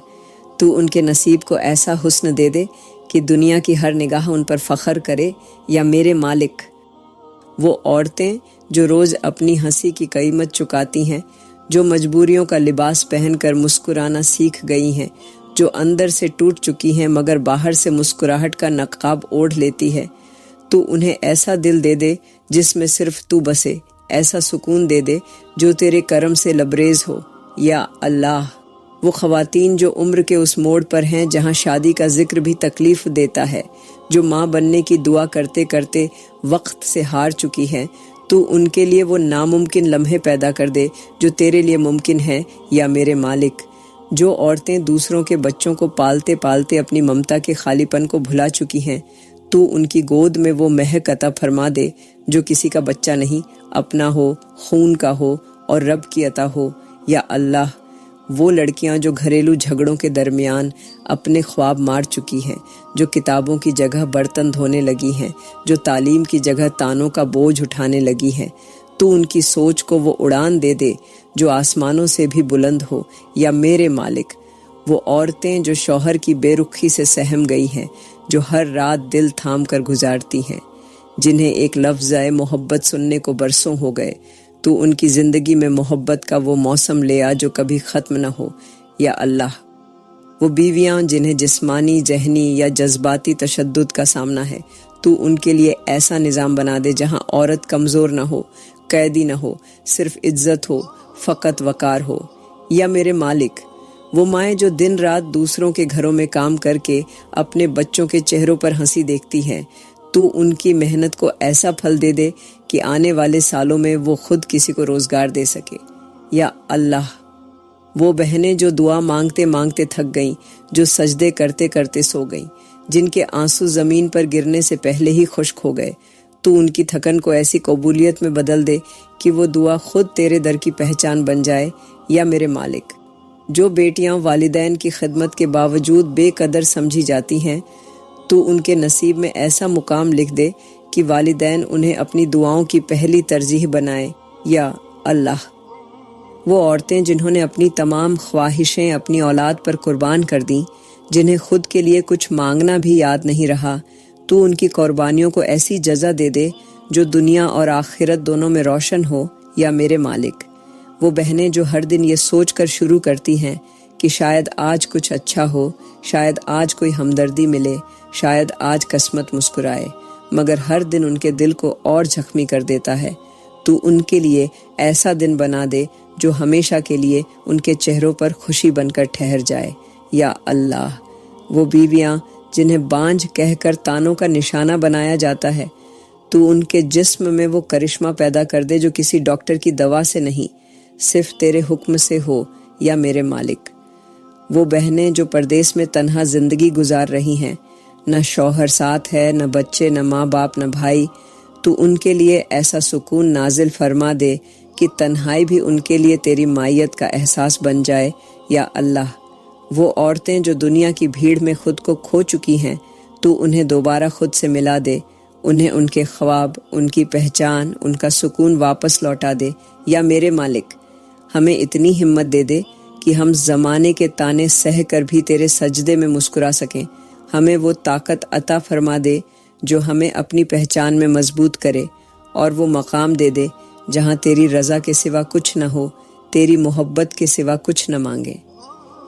تو ان کے نصیب کو ایسا حسن دے دے کہ دنیا کی ہر نگاہ ان پر فخر کرے۔ یا میرے مالک، وہ عورتیں جو روز اپنی ہنسی کی قیمت چکاتی ہیں، جو مجبوریوں کا لباس پہن کر مسکرانا سیکھ گئی ہیں، جو اندر سے ٹوٹ چکی ہیں مگر باہر سے مسکراہٹ کا نقاب اوڑھ لیتی ہے، تو انہیں ایسا دل دے دے جس میں صرف تو بسے، ایسا سکون دے دے جو تیرے کرم سے لبریز ہو۔ یا اللہ، وہ خواتین جو عمر کے اس موڑ پر ہیں جہاں شادی کا ذکر بھی تکلیف دیتا ہے، جو ماں بننے کی دعا کرتے کرتے وقت سے ہار چکی ہیں، تو ان کے لیے وہ ناممکن لمحے پیدا کر دے جو تیرے لیے ممکن ہے۔ یا میرے مالک، جو عورتیں دوسروں کے بچوں کو پالتے پالتے اپنی ممتا کے خالی پن کو بھلا چکی ہیں، تو ان کی گود میں وہ مہک عطا فرما دے جو کسی کا بچہ نہیں، اپنا ہو، خون کا ہو اور رب کی عطا ہو۔ یا اللہ، وہ لڑکیاں جو گھریلو جھگڑوں کے درمیان اپنے خواب مار چکی ہیں، جو کتابوں کی جگہ برتن دھونے لگی ہیں، جو تعلیم کی جگہ تانوں کا بوجھ اٹھانے لگی ہیں، تو ان کی سوچ کو وہ اڑان دے دے جو آسمانوں سے بھی بلند ہو۔ یا میرے مالک، وہ عورتیں جو شوہر کی بے رخی سے سہم گئی ہیں، جو ہر رات دل تھام کر گزارتی ہیں، جنہیں ایک لفظ محبت سننے کو برسوں ہو گئے، تو ان کی زندگی میں محبت کا وہ موسم لے آ جو کبھی ختم نہ ہو۔ یا اللہ، وہ بیویاں جنہیں جسمانی، ذہنی یا جذباتی تشدد کا سامنا ہے، تو ان کے لیے ایسا نظام بنا دے جہاں عورت کمزور نہ ہو، قیدی نہ ہو، صرف عزت ہو، فقط وقار ہو۔ یا میرے مالک، وہ مائیں جو دن رات دوسروں کے گھروں میں کام کر کے اپنے بچوں کے چہروں پر ہنسی دیکھتی ہیں، تو ان کی محنت کو ایسا پھل دے دے کہ آنے والے سالوں میں وہ خود کسی کو روزگار دے سکے۔ یا اللہ، وہ بہنیں جو دعا مانگتے مانگتے تھک گئیں، جو سجدے کرتے کرتے سو گئیں، جن کے آنسو زمین پر گرنے سے پہلے ہی خشک ہو گئے، تو ان کی تھکن کو ایسی قبولیت میں بدل دے کہ وہ دعا خود تیرے در کی پہچان بن جائے۔ یا میرے مالک، جو بیٹیاں والدین کی خدمت کے باوجود بے قدر سمجھی جاتی ہیں، تو ان کے نصیب میں ایسا مقام لکھ دے کہ والدین انہیں اپنی دعاؤں کی پہلی ترجیح بنائیں۔ یا اللہ، وہ عورتیں جنہوں نے اپنی تمام خواہشیں اپنی اولاد پر قربان کر دیں، جنہیں خود کے لیے کچھ مانگنا بھی یاد نہیں رہا، تو ان کی قربانیوں کو ایسی جزا دے دے جو دنیا اور آخرت دونوں میں روشن ہو۔ یا میرے مالک، وہ بہنیں جو ہر دن یہ سوچ کر شروع کرتی ہیں کہ شاید آج کچھ اچھا ہو، شاید آج کوئی ہمدردی ملے، شاید آج قسمت مسکرائے، مگر ہر دن ان کے دل کو اور زخمی کر دیتا ہے، تو ان کے لیے ایسا دن بنا دے جو ہمیشہ کے لیے ان کے چہروں پر خوشی بن کر ٹھہر جائے۔ یا اللہ، وہ بیویاں جنہیں بانجھ کہہ کر تانوں کا نشانہ بنایا جاتا ہے، تو ان کے جسم میں وہ کرشمہ پیدا کر دے جو کسی ڈاکٹر کی دوا سے نہیں، صرف تیرے حکم سے ہو یا میرے مالک۔ وہ بہنیں جو پردیس میں تنہا زندگی گزار رہی ہیں، نہ شوہر ساتھ ہے، نہ بچے، نہ ماں باپ، نہ بھائی، تو ان کے لیے ایسا سکون نازل فرما دے کہ تنہائی بھی ان کے لیے تیری مائیت کا احساس بن جائے۔ یا اللہ، وہ عورتیں جو دنیا کی بھیڑ میں خود کو کھو چکی ہیں، تو انہیں دوبارہ خود سے ملا دے، انہیں ان کے خواب، ان کی پہچان، ان کا سکون واپس لوٹا دے۔ یا میرے مالک، ہمیں اتنی ہمت دے دے کہ ہم زمانے کے تانے سہ کر بھی تیرے سجدے میں مسکرا سکیں۔ ہمیں وہ طاقت عطا فرما دے جو ہمیں اپنی پہچان میں مضبوط کرے، اور وہ مقام دے دے جہاں تیری رضا کے سوا کچھ نہ ہو، تیری محبت کے سوا کچھ نہ مانگے۔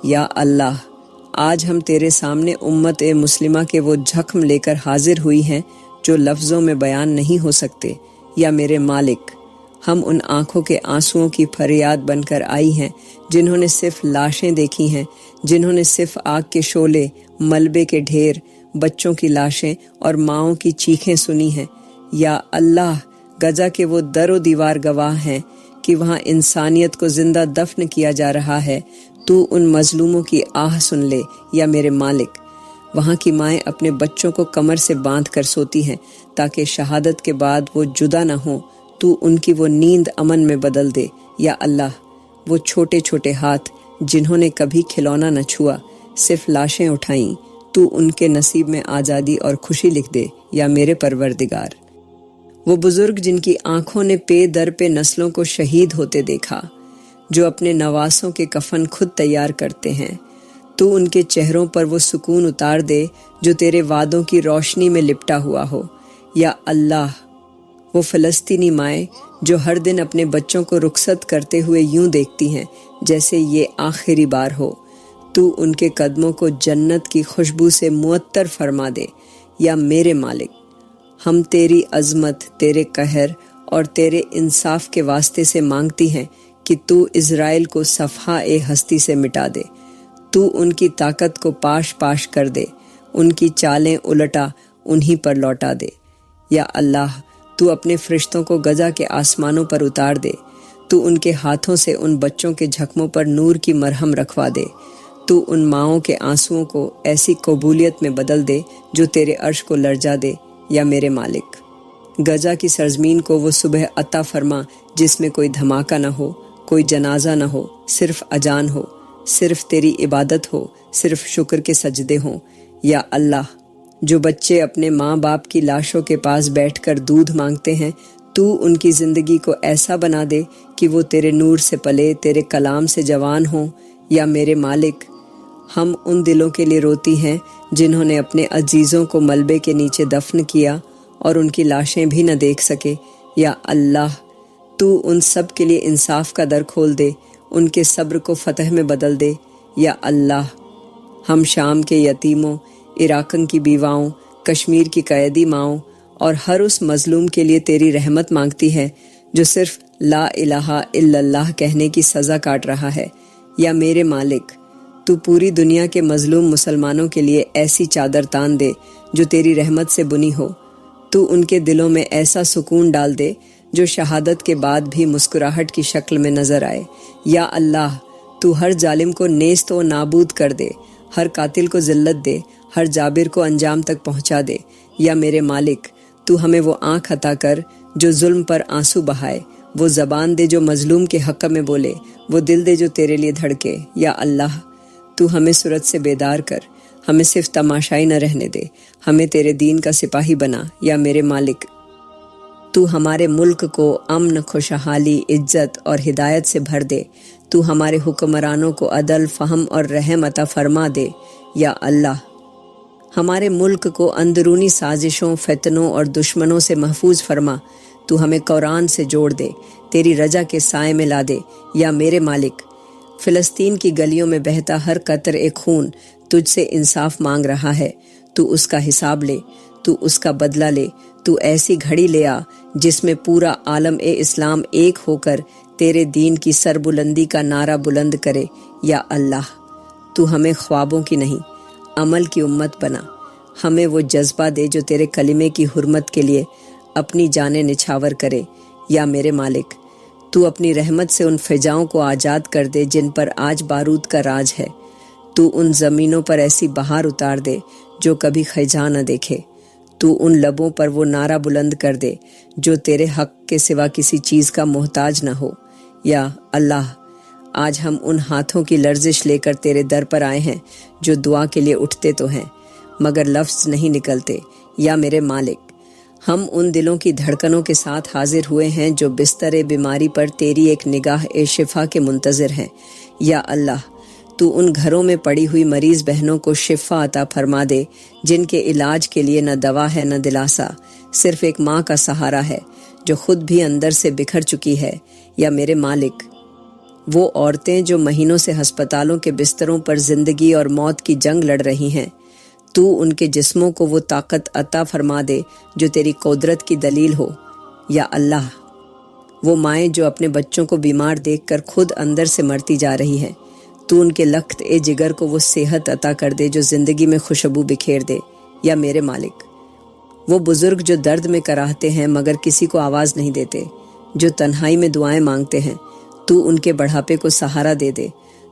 یا اللہ، آج ہم تیرے سامنے امت مسلمہ کے وہ زخم لے کر حاضر ہوئی ہیں جو لفظوں میں بیان نہیں ہو سکتے۔ یا میرے مالک، ہم ان آنکھوں کے آنسوؤں کی فریاد بن کر آئی ہیں جنہوں نے صرف لاشیں دیکھی ہیں، جنہوں نے صرف آگ کے شعلے، ملبے کے ڈھیر، بچوں کی لاشیں اور ماؤں کی چیخیں سنی ہیں۔ یا اللہ، غزہ کے وہ در و دیوار گواہ ہیں کہ وہاں انسانیت کو زندہ دفن کیا جا رہا ہے۔ تو ان مظلوموں کی آہ سن لے۔ یا میرے مالک، وہاں کی مائیں اپنے بچوں کو کمر سے باندھ کر سوتی ہیں تاکہ شہادت کے بعد وہ جدا نہ ہوں، تو ان کی وہ نیند امن میں بدل دے۔ یا اللہ، وہ چھوٹے چھوٹے ہاتھ جنہوں نے کبھی کھلونا نہ چھوا، صرف لاشیں اٹھائیں، تو ان کے نصیب میں آزادی اور خوشی لکھ دے۔ یا میرے پروردگار، وہ بزرگ جن کی آنکھوں نے پے در پہ نسلوں کو شہید ہوتے دیکھا، جو اپنے نواسوں کے کفن خود تیار کرتے ہیں، تو ان کے چہروں پر وہ سکون اتار دے جو تیرے وعدوں کی روشنی میں لپٹا ہوا ہو۔ یا اللہ، وہ فلسطینی مائیں جو ہر دن اپنے بچوں کو رخصت کرتے ہوئے یوں دیکھتی ہیں جیسے یہ آخری بار ہو، تو ان کے قدموں کو جنت کی خوشبو سے معطر فرما دے۔ یا میرے مالک، ہم تیری عظمت، تیرے قہر اور تیرے انصاف کے واسطے سے مانگتی ہیں کہ تو اسرائیل کو صفحہ ہستی سے مٹا دے، تو ان کی طاقت کو پاش پاش کر دے، ان کی چالیں الٹا انہی پر لوٹا دے۔ یا اللہ، تو اپنے فرشتوں کو غزہ کے آسمانوں پر اتار دے، تو ان کے ہاتھوں سے ان بچوں کے زخموں پر نور کی مرہم رکھوا دے، تو ان ماؤں کے آنسوؤں کو ایسی قبولیت میں بدل دے جو تیرے عرش کو لرزا دے۔ یا میرے مالک، غزہ کی سرزمین کو وہ صبح عطا فرما جس میں کوئی دھماکہ نہ ہو، کوئی جنازہ نہ ہو، صرف اذان ہو، صرف تیری عبادت ہو، صرف شکر کے سجدے ہوں۔ یا اللہ، جو بچے اپنے ماں باپ کی لاشوں کے پاس بیٹھ کر دودھ مانگتے ہیں، تو ان کی زندگی کو ایسا بنا دے کہ وہ تیرے نور سے پلے، تیرے کلام سے جوان ہوں۔ یا میرے مالک، ہم ان دلوں کے لیے روتی ہیں جنہوں نے اپنے عزیزوں کو ملبے کے نیچے دفن کیا اور ان کی لاشیں بھی نہ دیکھ سکے۔ یا اللہ، تو ان سب کے لیے انصاف کا در کھول دے، ان کے صبر کو فتح میں بدل دے۔ یا اللہ، ہم شام کے یتیموں، عراقن کی بیواؤں، کشمیر کی قیدی ماؤں اور ہر اس مظلوم کے لیے تیری رحمت مانگتی ہے جو صرف لا الہ الا اللہ کہنے کی سزا کاٹ رہا ہے۔ یا میرے مالک، تو پوری دنیا کے مظلوم مسلمانوں کے لیے ایسی چادر تان دے جو تیری رحمت سے بنی ہو، تو ان کے دلوں میں ایسا سکون ڈال دے جو شہادت کے بعد بھی مسکراہٹ کی شکل میں نظر آئے۔ یا اللہ، تو ہر ظالم کو نیست و نابود کر دے، ہر قاتل کو ذلت دے، ہر جابر کو انجام تک پہنچا دے۔ یا میرے مالک، تو ہمیں وہ آنکھ عطا کر جو ظلم پر آنسو بہائے، وہ زبان دے جو مظلوم کے حق میں بولے، وہ دل دے جو تیرے لیے دھڑکے۔ یا اللہ، تو ہمیں صورت سے بیدار کر، ہمیں صرف تماشائی نہ رہنے دے، ہمیں تیرے دین کا سپاہی بنا۔ یا میرے مالک، تو ہمارے ملک کو امن، خوشحالی، عزت اور ہدایت سے بھر دے، تو ہمارے حکمرانوں کو عدل، فہم اور رحم عطا فرما دے۔ یا اللہ، ہمارے ملک کو اندرونی سازشوں، فتنوں اور دشمنوں سے محفوظ فرما، تو ہمیں قرآن سے جوڑ دے، تیری رجا کے سائے میں لا دے۔ یا میرے مالک، فلسطین کی گلیوں میں بہتا ہر قطرے خون تجھ سے انصاف مانگ رہا ہے، تو اس کا حساب لے، تو اس کا بدلہ لے، تو ایسی گھڑی لے آ جس میں پورا عالم اسلام ایک ہو کر تیرے دین کی سربلندی کا نعرہ بلند کرے۔ یا اللہ، تو ہمیں خوابوں کی نہیں عمل کی امت بنا، ہمیں وہ جذبہ دے جو تیرے کلمے کی حرمت کے لیے اپنی جانیں نچھاور کرے۔ یا میرے مالک، تو اپنی رحمت سے ان فجاؤں کو آزاد کر دے جن پر آج بارود کا راج ہے۔ تو ان زمینوں پر ایسی بہار اتار دے جو کبھی خزاں نہ دیکھے۔ تو ان لبوں پر وہ نعرہ بلند کر دے جو تیرے حق کے سوا کسی چیز کا محتاج نہ ہو۔ یا اللہ، آج ہم ان ہاتھوں کی لرزش لے کر تیرے در پر آئے ہیں جو دعا کے لیے اٹھتے تو ہیں مگر لفظ نہیں نکلتے۔ یا میرے مالک، ہم ان دلوں کی دھڑکنوں کے ساتھ حاضر ہوئے ہیں جو بستر بیماری پر تیری ایک نگاہ شفا کے منتظر ہیں۔ یا اللہ، تو ان گھروں میں پڑی ہوئی مریض بہنوں کو شفا عطا فرما دے جن کے علاج کے لیے نہ دوا ہے نہ دلاسا، صرف ایک ماں کا سہارا ہے جو خود بھی اندر سے بکھر چکی ہے۔ یا میرے مالک، وہ عورتیں جو مہینوں سے ہسپتالوں کے بستروں پر زندگی اور موت کی جنگ لڑ رہی ہیں، تو ان کے جسموں کو وہ طاقت عطا فرما دے جو تیری قدرت کی دلیل ہو۔ یا اللہ، وہ مائیں جو اپنے بچوں کو بیمار دیکھ کر خود اندر سے مرتی جا رہی ہیں، تو ان کے لخت جگر کو وہ صحت عطا کر دے جو زندگی میں خوشبو بکھیر دے۔ یا میرے مالک، وہ بزرگ جو درد میں کراہتے ہیں مگر کسی کو آواز نہیں دیتے، جو تنہائی میں دعائیں مانگتے ہیں، تو ان کے بڑھاپے کو سہارا دے دے۔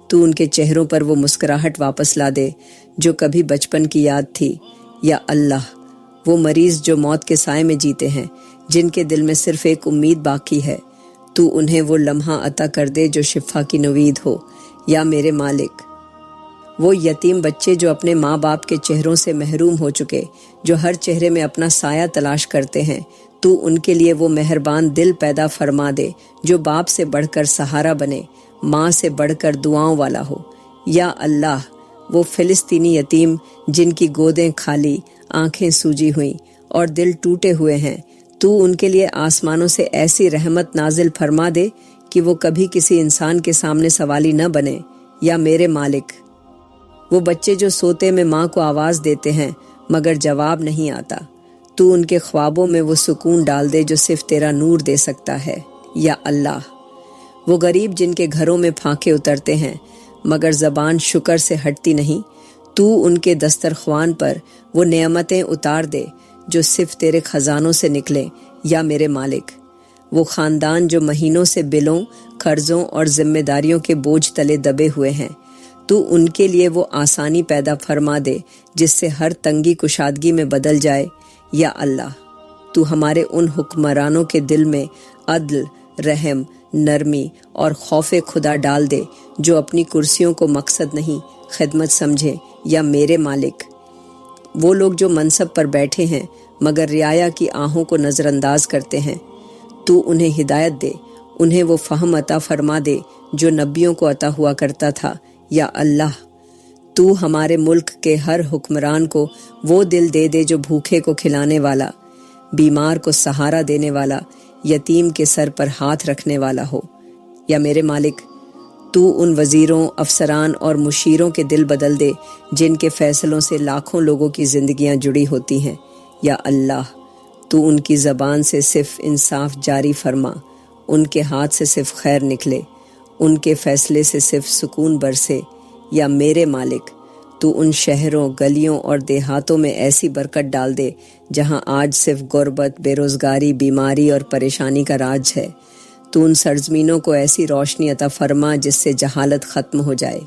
تو ان کے چہروں پر وہ مسکراہٹ واپس لا دے جو کبھی بچپن کی یاد تھی۔ یا اللہ، وہ مریض جو موت کے سائے میں جیتے ہیں، جن کے دل میں صرف ایک امید باقی ہے، تو انہیں وہ لمحہ عطا کر دے جو شفا کی نوید ہو۔ یا میرے مالک، وہ یتیم بچے جو اپنے ماں باپ کے چہروں سے محروم ہو چکے، جو ہر چہرے میں اپنا سایہ تلاش کرتے ہیں، تو ان کے لیے وہ مہربان دل پیدا فرما دے جو باپ سے بڑھ کر سہارا بنے، ماں سے بڑھ کر دعاؤں والا ہو۔ یا اللہ، وہ فلسطینی یتیم جن کی گودیں خالی، آنکھیں سوجی ہوئیں اور دل ٹوٹے ہوئے ہیں، تو ان کے لیے آسمانوں سے ایسی رحمت نازل فرما دے کہ وہ کبھی کسی انسان کے سامنے سوالی نہ بنے۔ یا میرے مالک، وہ بچے جو سوتے میں ماں کو آواز دیتے ہیں مگر جواب نہیں آتا، تو ان کے خوابوں میں وہ سکون ڈال دے جو صرف تیرا نور دے سکتا ہے۔ یا اللہ، وہ غریب جن کے گھروں میں پھانکے اترتے ہیں مگر زبان شکر سے ہٹتی نہیں، تو ان کے دسترخوان پر وہ نعمتیں اتار دے جو صرف تیرے خزانوں سے نکلیں۔ یا میرے مالک، وہ خاندان جو مہینوں سے بلوں، قرضوں اور ذمہ داریوں کے بوجھ تلے دبے ہوئے ہیں، تو ان کے لیے وہ آسانی پیدا فرما دے جس سے ہر تنگی کشادگی میں بدل جائے۔ یا اللہ، تو ہمارے ان حکمرانوں کے دل میں عدل، رحم، نرمی اور خوف خدا ڈال دے جو اپنی کرسیوں کو مقصد نہیں خدمت سمجھے۔ یا میرے مالک، وہ لوگ جو منصب پر بیٹھے ہیں مگر رعایا کی آہوں کو نظر انداز کرتے ہیں، تو انہیں ہدایت دے، انہیں وہ فہم عطا فرما دے جو نبیوں کو عطا ہوا کرتا تھا۔ یا اللہ، تو ہمارے ملک کے ہر حکمران کو وہ دل دے دے جو بھوکے کو کھلانے والا، بیمار کو سہارا دینے والا، یتیم کے سر پر ہاتھ رکھنے والا ہو۔ یا میرے مالک، تو ان وزیروں، افسران اور مشیروں کے دل بدل دے جن کے فیصلوں سے لاکھوں لوگوں کی زندگیاں جڑی ہوتی ہیں۔ یا اللہ، تو ان کی زبان سے صرف انصاف جاری فرما، ان کے ہاتھ سے صرف خیر نکلے، ان کے فیصلے سے صرف سکون برسے۔ یا میرے مالک، تو ان شہروں، گلیوں اور دیہاتوں میں ایسی برکت ڈال دے جہاں آج صرف غربت، بے روزگاری، بیماری اور پریشانی کا راج ہے۔ تو ان سرزمینوں کو ایسی روشنی عطا فرما جس سے جہالت ختم ہو جائے،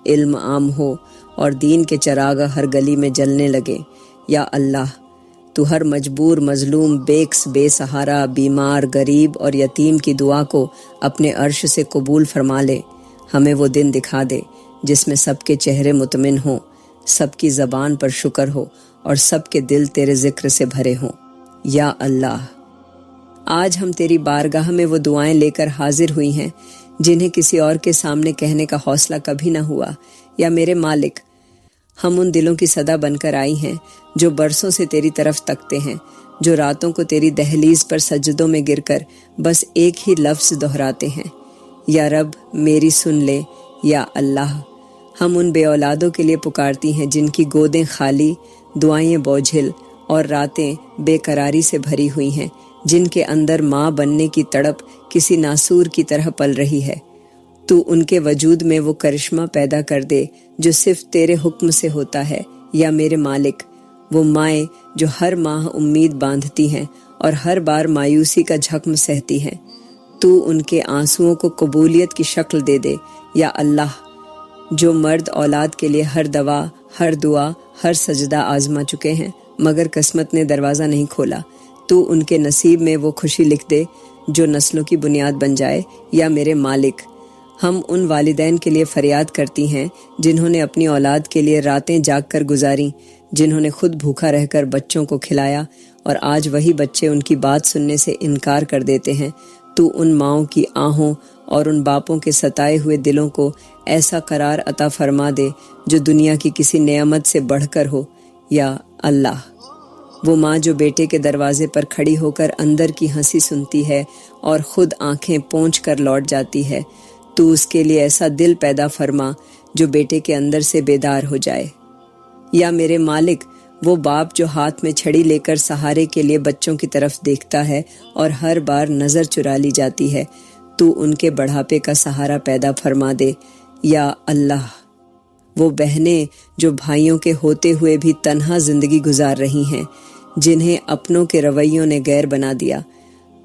علم عام ہو اور دین کے چراغ ہر گلی میں جلنے لگے۔ یا اللہ، تو ہر مجبور، مظلوم، بے سہارا، بیمار، غریب اور یتیم کی دعا کو اپنے عرش سے قبول فرما لے۔ ہمیں وہ دن دکھا دے جس میں سب کے چہرے مطمئن ہوں، سب کی زبان پر شکر ہو اور سب کے دل تیرے ذکر سے بھرے ہوں۔ یا اللہ، آج ہم تیری بارگاہ میں وہ دعائیں لے کر حاضر ہوئی ہیں جنہیں کسی اور کے سامنے کہنے کا حوصلہ کبھی نہ ہوا۔ یا میرے مالک، ہم ان دلوں کی صدا بن کر آئی ہیں جو برسوں سے تیری طرف تکتے ہیں، جو راتوں کو تیری دہلیز پر سجدوں میں گر کر بس ایک ہی لفظ دہراتے ہیں، یا رب میری سن لے۔ یا اللہ، ہم ان بے اولادوں کے لیے پکارتی ہیں جن کی گودیں خالی، دعائیں بوجھل اور راتیں بے قراری سے بھری ہوئی ہیں، جن کے اندر ماں بننے کی تڑپ کسی ناسور کی طرح پل رہی ہے۔ تو ان کے وجود میں وہ کرشمہ پیدا کر دے جو صرف تیرے حکم سے ہوتا ہے یا میرے مالک۔ وہ مائیں جو ہر ماہ امید باندھتی ہیں اور ہر بار مایوسی کا جھکم سہتی ہیں، تو ان کے آنسوؤں کو قبولیت کی شکل دے دے یا اللہ۔ جو مرد اولاد کے لیے ہر دوا، ہر دعا، ہر سجدہ آزما چکے ہیں مگر قسمت نے دروازہ نہیں کھولا، تو ان کے نصیب میں وہ خوشی لکھ دے جو نسلوں کی بنیاد بن جائے یا میرے مالک۔ ہم ان والدین کے لیے فریاد کرتی ہیں جنہوں نے اپنی اولاد کے لیے راتیں جاگ کر گزاریں، جنہوں نے خود بھوکا رہ کر بچوں کو کھلایا اور آج وہی بچے ان کی بات سننے سے انکار کر دیتے ہیں۔ تو ان ماؤں کی آہوں اور ان باپوں کے ستائے ہوئے دلوں کو ایسا قرار عطا فرما دے جو دنیا کی کسی نعمت سے بڑھ کر ہو یا اللہ۔ وہ ماں جو بیٹے کے دروازے پر کھڑی ہو کر اندر کی ہنسی سنتی ہے اور خود آنکھیں پونچھ کر لوٹ جاتی ہے، تو اس کے لیے ایسا دل پیدا فرما جو بیٹے کے اندر سے بیدار ہو جائے۔ یا میرے مالک، وہ باپ جو ہاتھ میں چھڑی لے کر سہارے کے لیے بچوں کی طرف دیکھتا ہے اور ہر بار نظر چرا لی جاتی ہے، تو ان کے بڑھاپے کا سہارا پیدا فرما دے یا اللہ۔ وہ بہنیں جو بھائیوں کے ہوتے ہوئے بھی تنہا زندگی گزار رہی ہیں، جنہیں اپنوں کے رویوں نے غیر بنا دیا،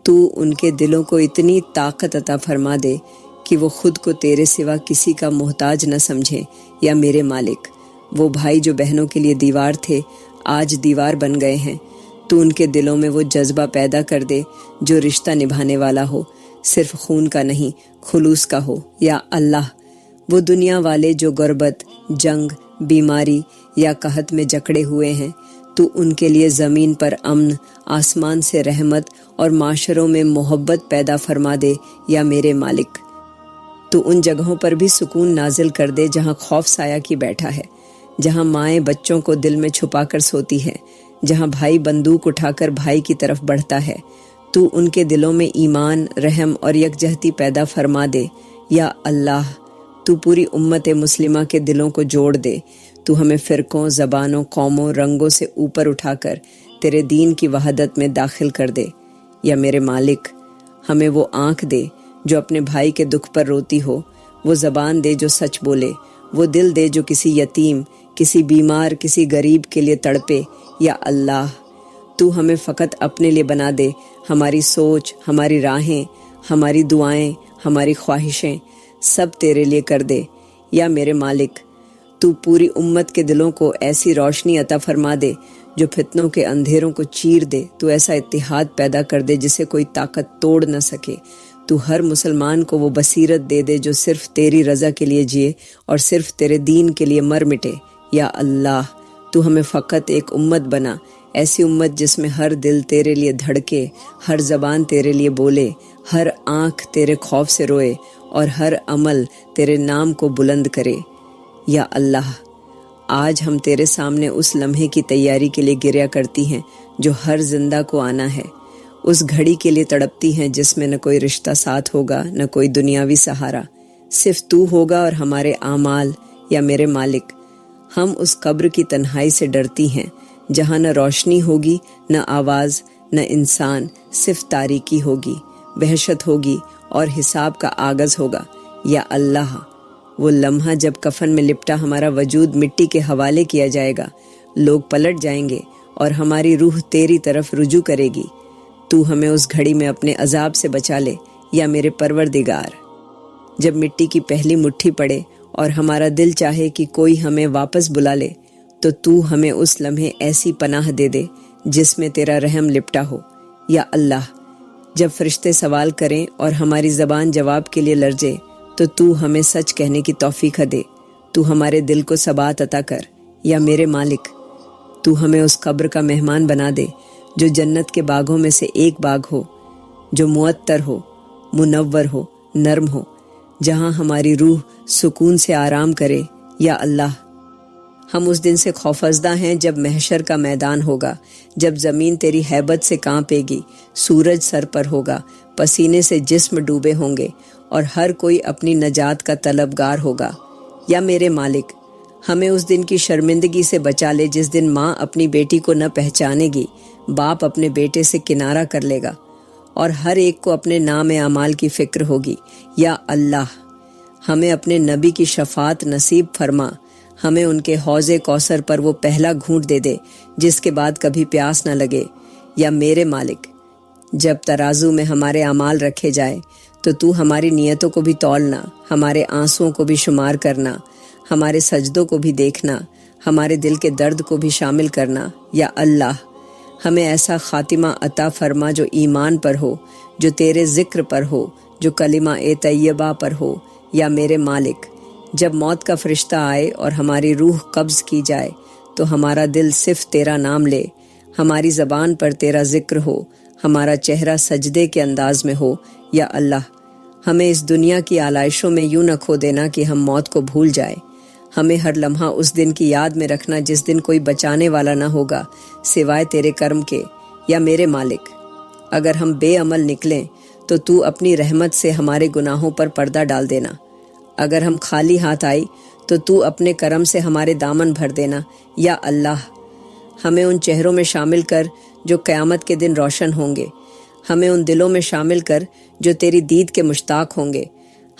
تو ان کے دلوں کو اتنی طاقت عطا فرما دے کہ وہ خود کو تیرے سوا کسی کا محتاج نہ سمجھیں یا میرے مالک۔ وہ بھائی جو بہنوں کے لیے دیوار تھے آج دیوار بن گئے ہیں، تو ان کے دلوں میں وہ جذبہ پیدا کر دے جو رشتہ نبھانے والا ہو، صرف خون کا نہیں خلوص کا ہو یا اللہ۔ وہ دنیا والے جو غربت، جنگ، بیماری یا قحط میں جکڑے ہوئے ہیں، تو ان کے لیے زمین پر امن، آسمان سے رحمت اور معاشروں میں محبت پیدا فرما دے یا میرے مالک۔ تو ان جگہوں پر بھی سکون نازل کر دے جہاں خوف سایہ کی بیٹھا ہے، جہاں مائیں بچوں کو دل میں چھپا کر سوتی ہے، جہاں بھائی بندوق اٹھا کر بھائی کی طرف بڑھتا ہے، تو ان کے دلوں میں ایمان، رحم اور یکجہتی پیدا فرما دے یا اللہ۔ تو پوری امت مسلمہ کے دلوں کو جوڑ دے۔ تو ہمیں فرقوں، زبانوں، قوموں، رنگوں سے اوپر اٹھا کر تیرے دین کی وحدت میں داخل کر دے یا میرے مالک۔ ہمیں وہ آنکھ دے جو اپنے بھائی کے دکھ پر روتی ہو، وہ زبان دے جو سچ بولے، وہ دل دے جو کسی یتیم، کسی بیمار، کسی غریب کے لیے تڑپے یا اللہ۔ تو ہمیں فقط اپنے لیے بنا دے، ہماری سوچ، ہماری راہیں، ہماری دعائیں، ہماری خواہشیں سب تیرے لیے کر دے یا میرے مالک۔ تو پوری امت کے دلوں کو ایسی روشنی عطا فرما دے جو فتنوں کے اندھیروں کو چیر دے۔ تو ایسا اتحاد پیدا کر دے جسے کوئی طاقت توڑ نہ سکے۔ تو ہر مسلمان کو وہ بصیرت دے دے جو صرف تیری رضا کے لیے جیے اور صرف تیرے دین کے لیے مر مٹے یا اللہ۔ تو ہمیں فقط ایک امت بنا، ایسی امت جس میں ہر دل تیرے لیے دھڑکے، ہر زبان تیرے لیے بولے، ہر آنکھ تیرے خوف سے روئے اور ہر عمل تیرے نام کو بلند کرے یا اللہ۔ آج ہم تیرے سامنے اس لمحے کی تیاری کے لیے گریا کرتی ہیں جو ہر زندہ کو آنا ہے، اس گھڑی کے لیے تڑپتی ہیں جس میں نہ کوئی رشتہ ساتھ ہوگا، نہ کوئی دنیاوی سہارا، صرف تو ہوگا اور ہمارے اعمال یا میرے مالک۔ ہم اس قبر کی تنہائی سے ڈرتی ہیں جہاں نہ روشنی ہوگی، نہ آواز، نہ انسان، صرف تاریکی ہوگی، وحشت ہوگی اور حساب کا آغاز ہوگا یا اللہ۔ وہ لمحہ جب کفن میں لپٹا ہمارا وجود مٹی کے حوالے کیا جائے گا، لوگ پلٹ جائیں گے اور ہماری روح تیری طرف رجوع کرے گی۔ تو ہمیں اس گھڑی میں اپنے عذاب سے بچا لے یا میرے پروردگار۔ جب مٹی کی پہلی مٹھی پڑے اور ہمارا دل چاہے کہ کوئی ہمیں واپس بلا لے، تو ہمیں اس لمحے ایسی پناہ دے دے جس میں تیرا رحم لپٹا ہو یا اللہ۔ جب فرشتے سوال کریں اور ہماری زبان جواب کے لیے لرزے، تو ہمیں سچ کہنے کی توفیق دے۔ تو ہمارے دل کو ثبات عطا کر یا میرے مالک۔ تو ہمیں اس قبر کا مہمان بنا دے جو جنت کے باغوں میں سے ایک باغ ہو، جو معطر ہو، منور ہو، نرم ہو، جہاں ہماری روح سکون سے آرام کرے یا اللہ۔ ہم اس دن سے خوفزدہ ہیں جب محشر کا میدان ہوگا، جب زمین تیری ہیبت سے کانپے گی، سورج سر پر ہوگا، پسینے سے جسم ڈوبے ہوں گے اور ہر کوئی اپنی نجات کا طلبگار ہوگا یا میرے مالک۔ ہمیں اس دن کی شرمندگی سے بچا لے جس دن ماں اپنی بیٹی کو نہ پہچانے گی، باپ اپنے بیٹے سے کنارہ کر لے گا اور ہر ایک کو اپنے نام اعمال کی فکر ہوگی۔ یا اللہ، ہمیں اپنے نبی کی شفاعت نصیب فرما، ہمیں ان کے حوض کوثر پر وہ پہلا گھونٹ دے دے جس کے بعد کبھی پیاس نہ لگے۔ یا میرے مالک، جب ترازو میں ہمارے اعمال رکھے جائے تو ہماری نیتوں کو بھی تولنا، ہمارے آنسوؤں کو بھی شمار کرنا، ہمارے سجدوں کو بھی دیکھنا، ہمارے دل کے درد کو بھی شامل کرنا۔ یا اللہ، ہمیں ایسا خاتمہ عطا فرما جو ایمان پر ہو، جو تیرے ذکر پر ہو، جو کلمہ طیبہ پر ہو۔ یا میرے مالک، جب موت کا فرشتہ آئے اور ہماری روح قبض کی جائے تو ہمارا دل صرف تیرا نام لے، ہماری زبان پر تیرا ذکر ہو، ہمارا چہرہ سجدے کے انداز میں ہو۔ یا اللہ، ہمیں اس دنیا کی آلائشوں میں یوں نہ کھو دینا کہ ہم موت کو بھول جائے، ہمیں ہر لمحہ اس دن کی یاد میں رکھنا جس دن کوئی بچانے والا نہ ہوگا سوائے تیرے کرم کے۔ یا میرے مالک، اگر ہم بے عمل نکلیں تو اپنی رحمت سے ہمارے گناہوں پر پردہ ڈال دینا، اگر ہم خالی ہاتھ آئی تو اپنے کرم سے ہمارے دامن بھر دینا۔ یا اللہ، ہمیں ان چہروں میں شامل کر جو قیامت کے دن روشن ہوں گے، ہمیں ان دلوں میں شامل کر جو تیری دید کے مشتاق ہوں گے،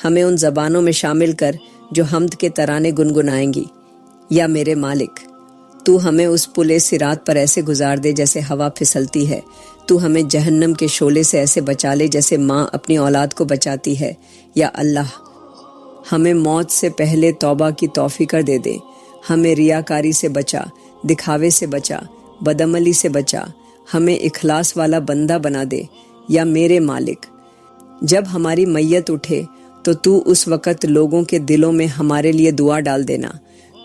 ہمیں ان زبانوں میں شامل کر جو حمد کے ترانے گنگنائیں گی۔ یا میرے مالک، تو ہمیں اس پل صراط پر ایسے گزار دے جیسے ہوا پھسلتی ہے، تو ہمیں جہنم کے شعلے سے ایسے بچا لے جیسے ماں اپنی اولاد کو بچاتی ہے۔ یا اللہ، ہمیں موت سے پہلے توبہ کی توفیق دے دے، ہمیں ریاکاری سے بچا، دکھاوے سے بچا، بدعملی سے بچا، ہمیں اخلاص والا بندہ بنا دے۔ یا میرے مالک، جب ہماری میت اٹھے تو اس وقت لوگوں کے دلوں میں ہمارے لیے دعا ڈال دینا،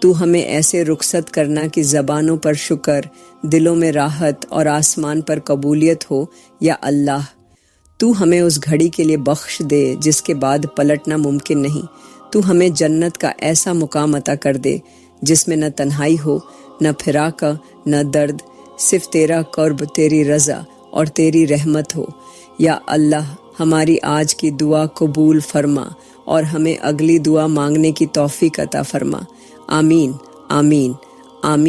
تو ہمیں ایسے رخصت کرنا کہ زبانوں پر شکر، دلوں میں راحت اور آسمان پر قبولیت ہو۔ یا اللہ، تو ہمیں اس گھڑی کے لیے بخش دے جس کے بعد پلٹنا ممکن نہیں، تو ہمیں جنت کا ایسا مقام عطا کر دے جس میں نہ تنہائی ہو، نہ پھراق، نہ درد، صرف تیرا قرب، تیری رضا اور تیری رحمت ہو۔ یا اللہ، ہماری آج کی دعا قبول فرما اور ہمیں اگلی دعا مانگنے کی توفیق عطا فرما۔ آمین، آمین، آمین۔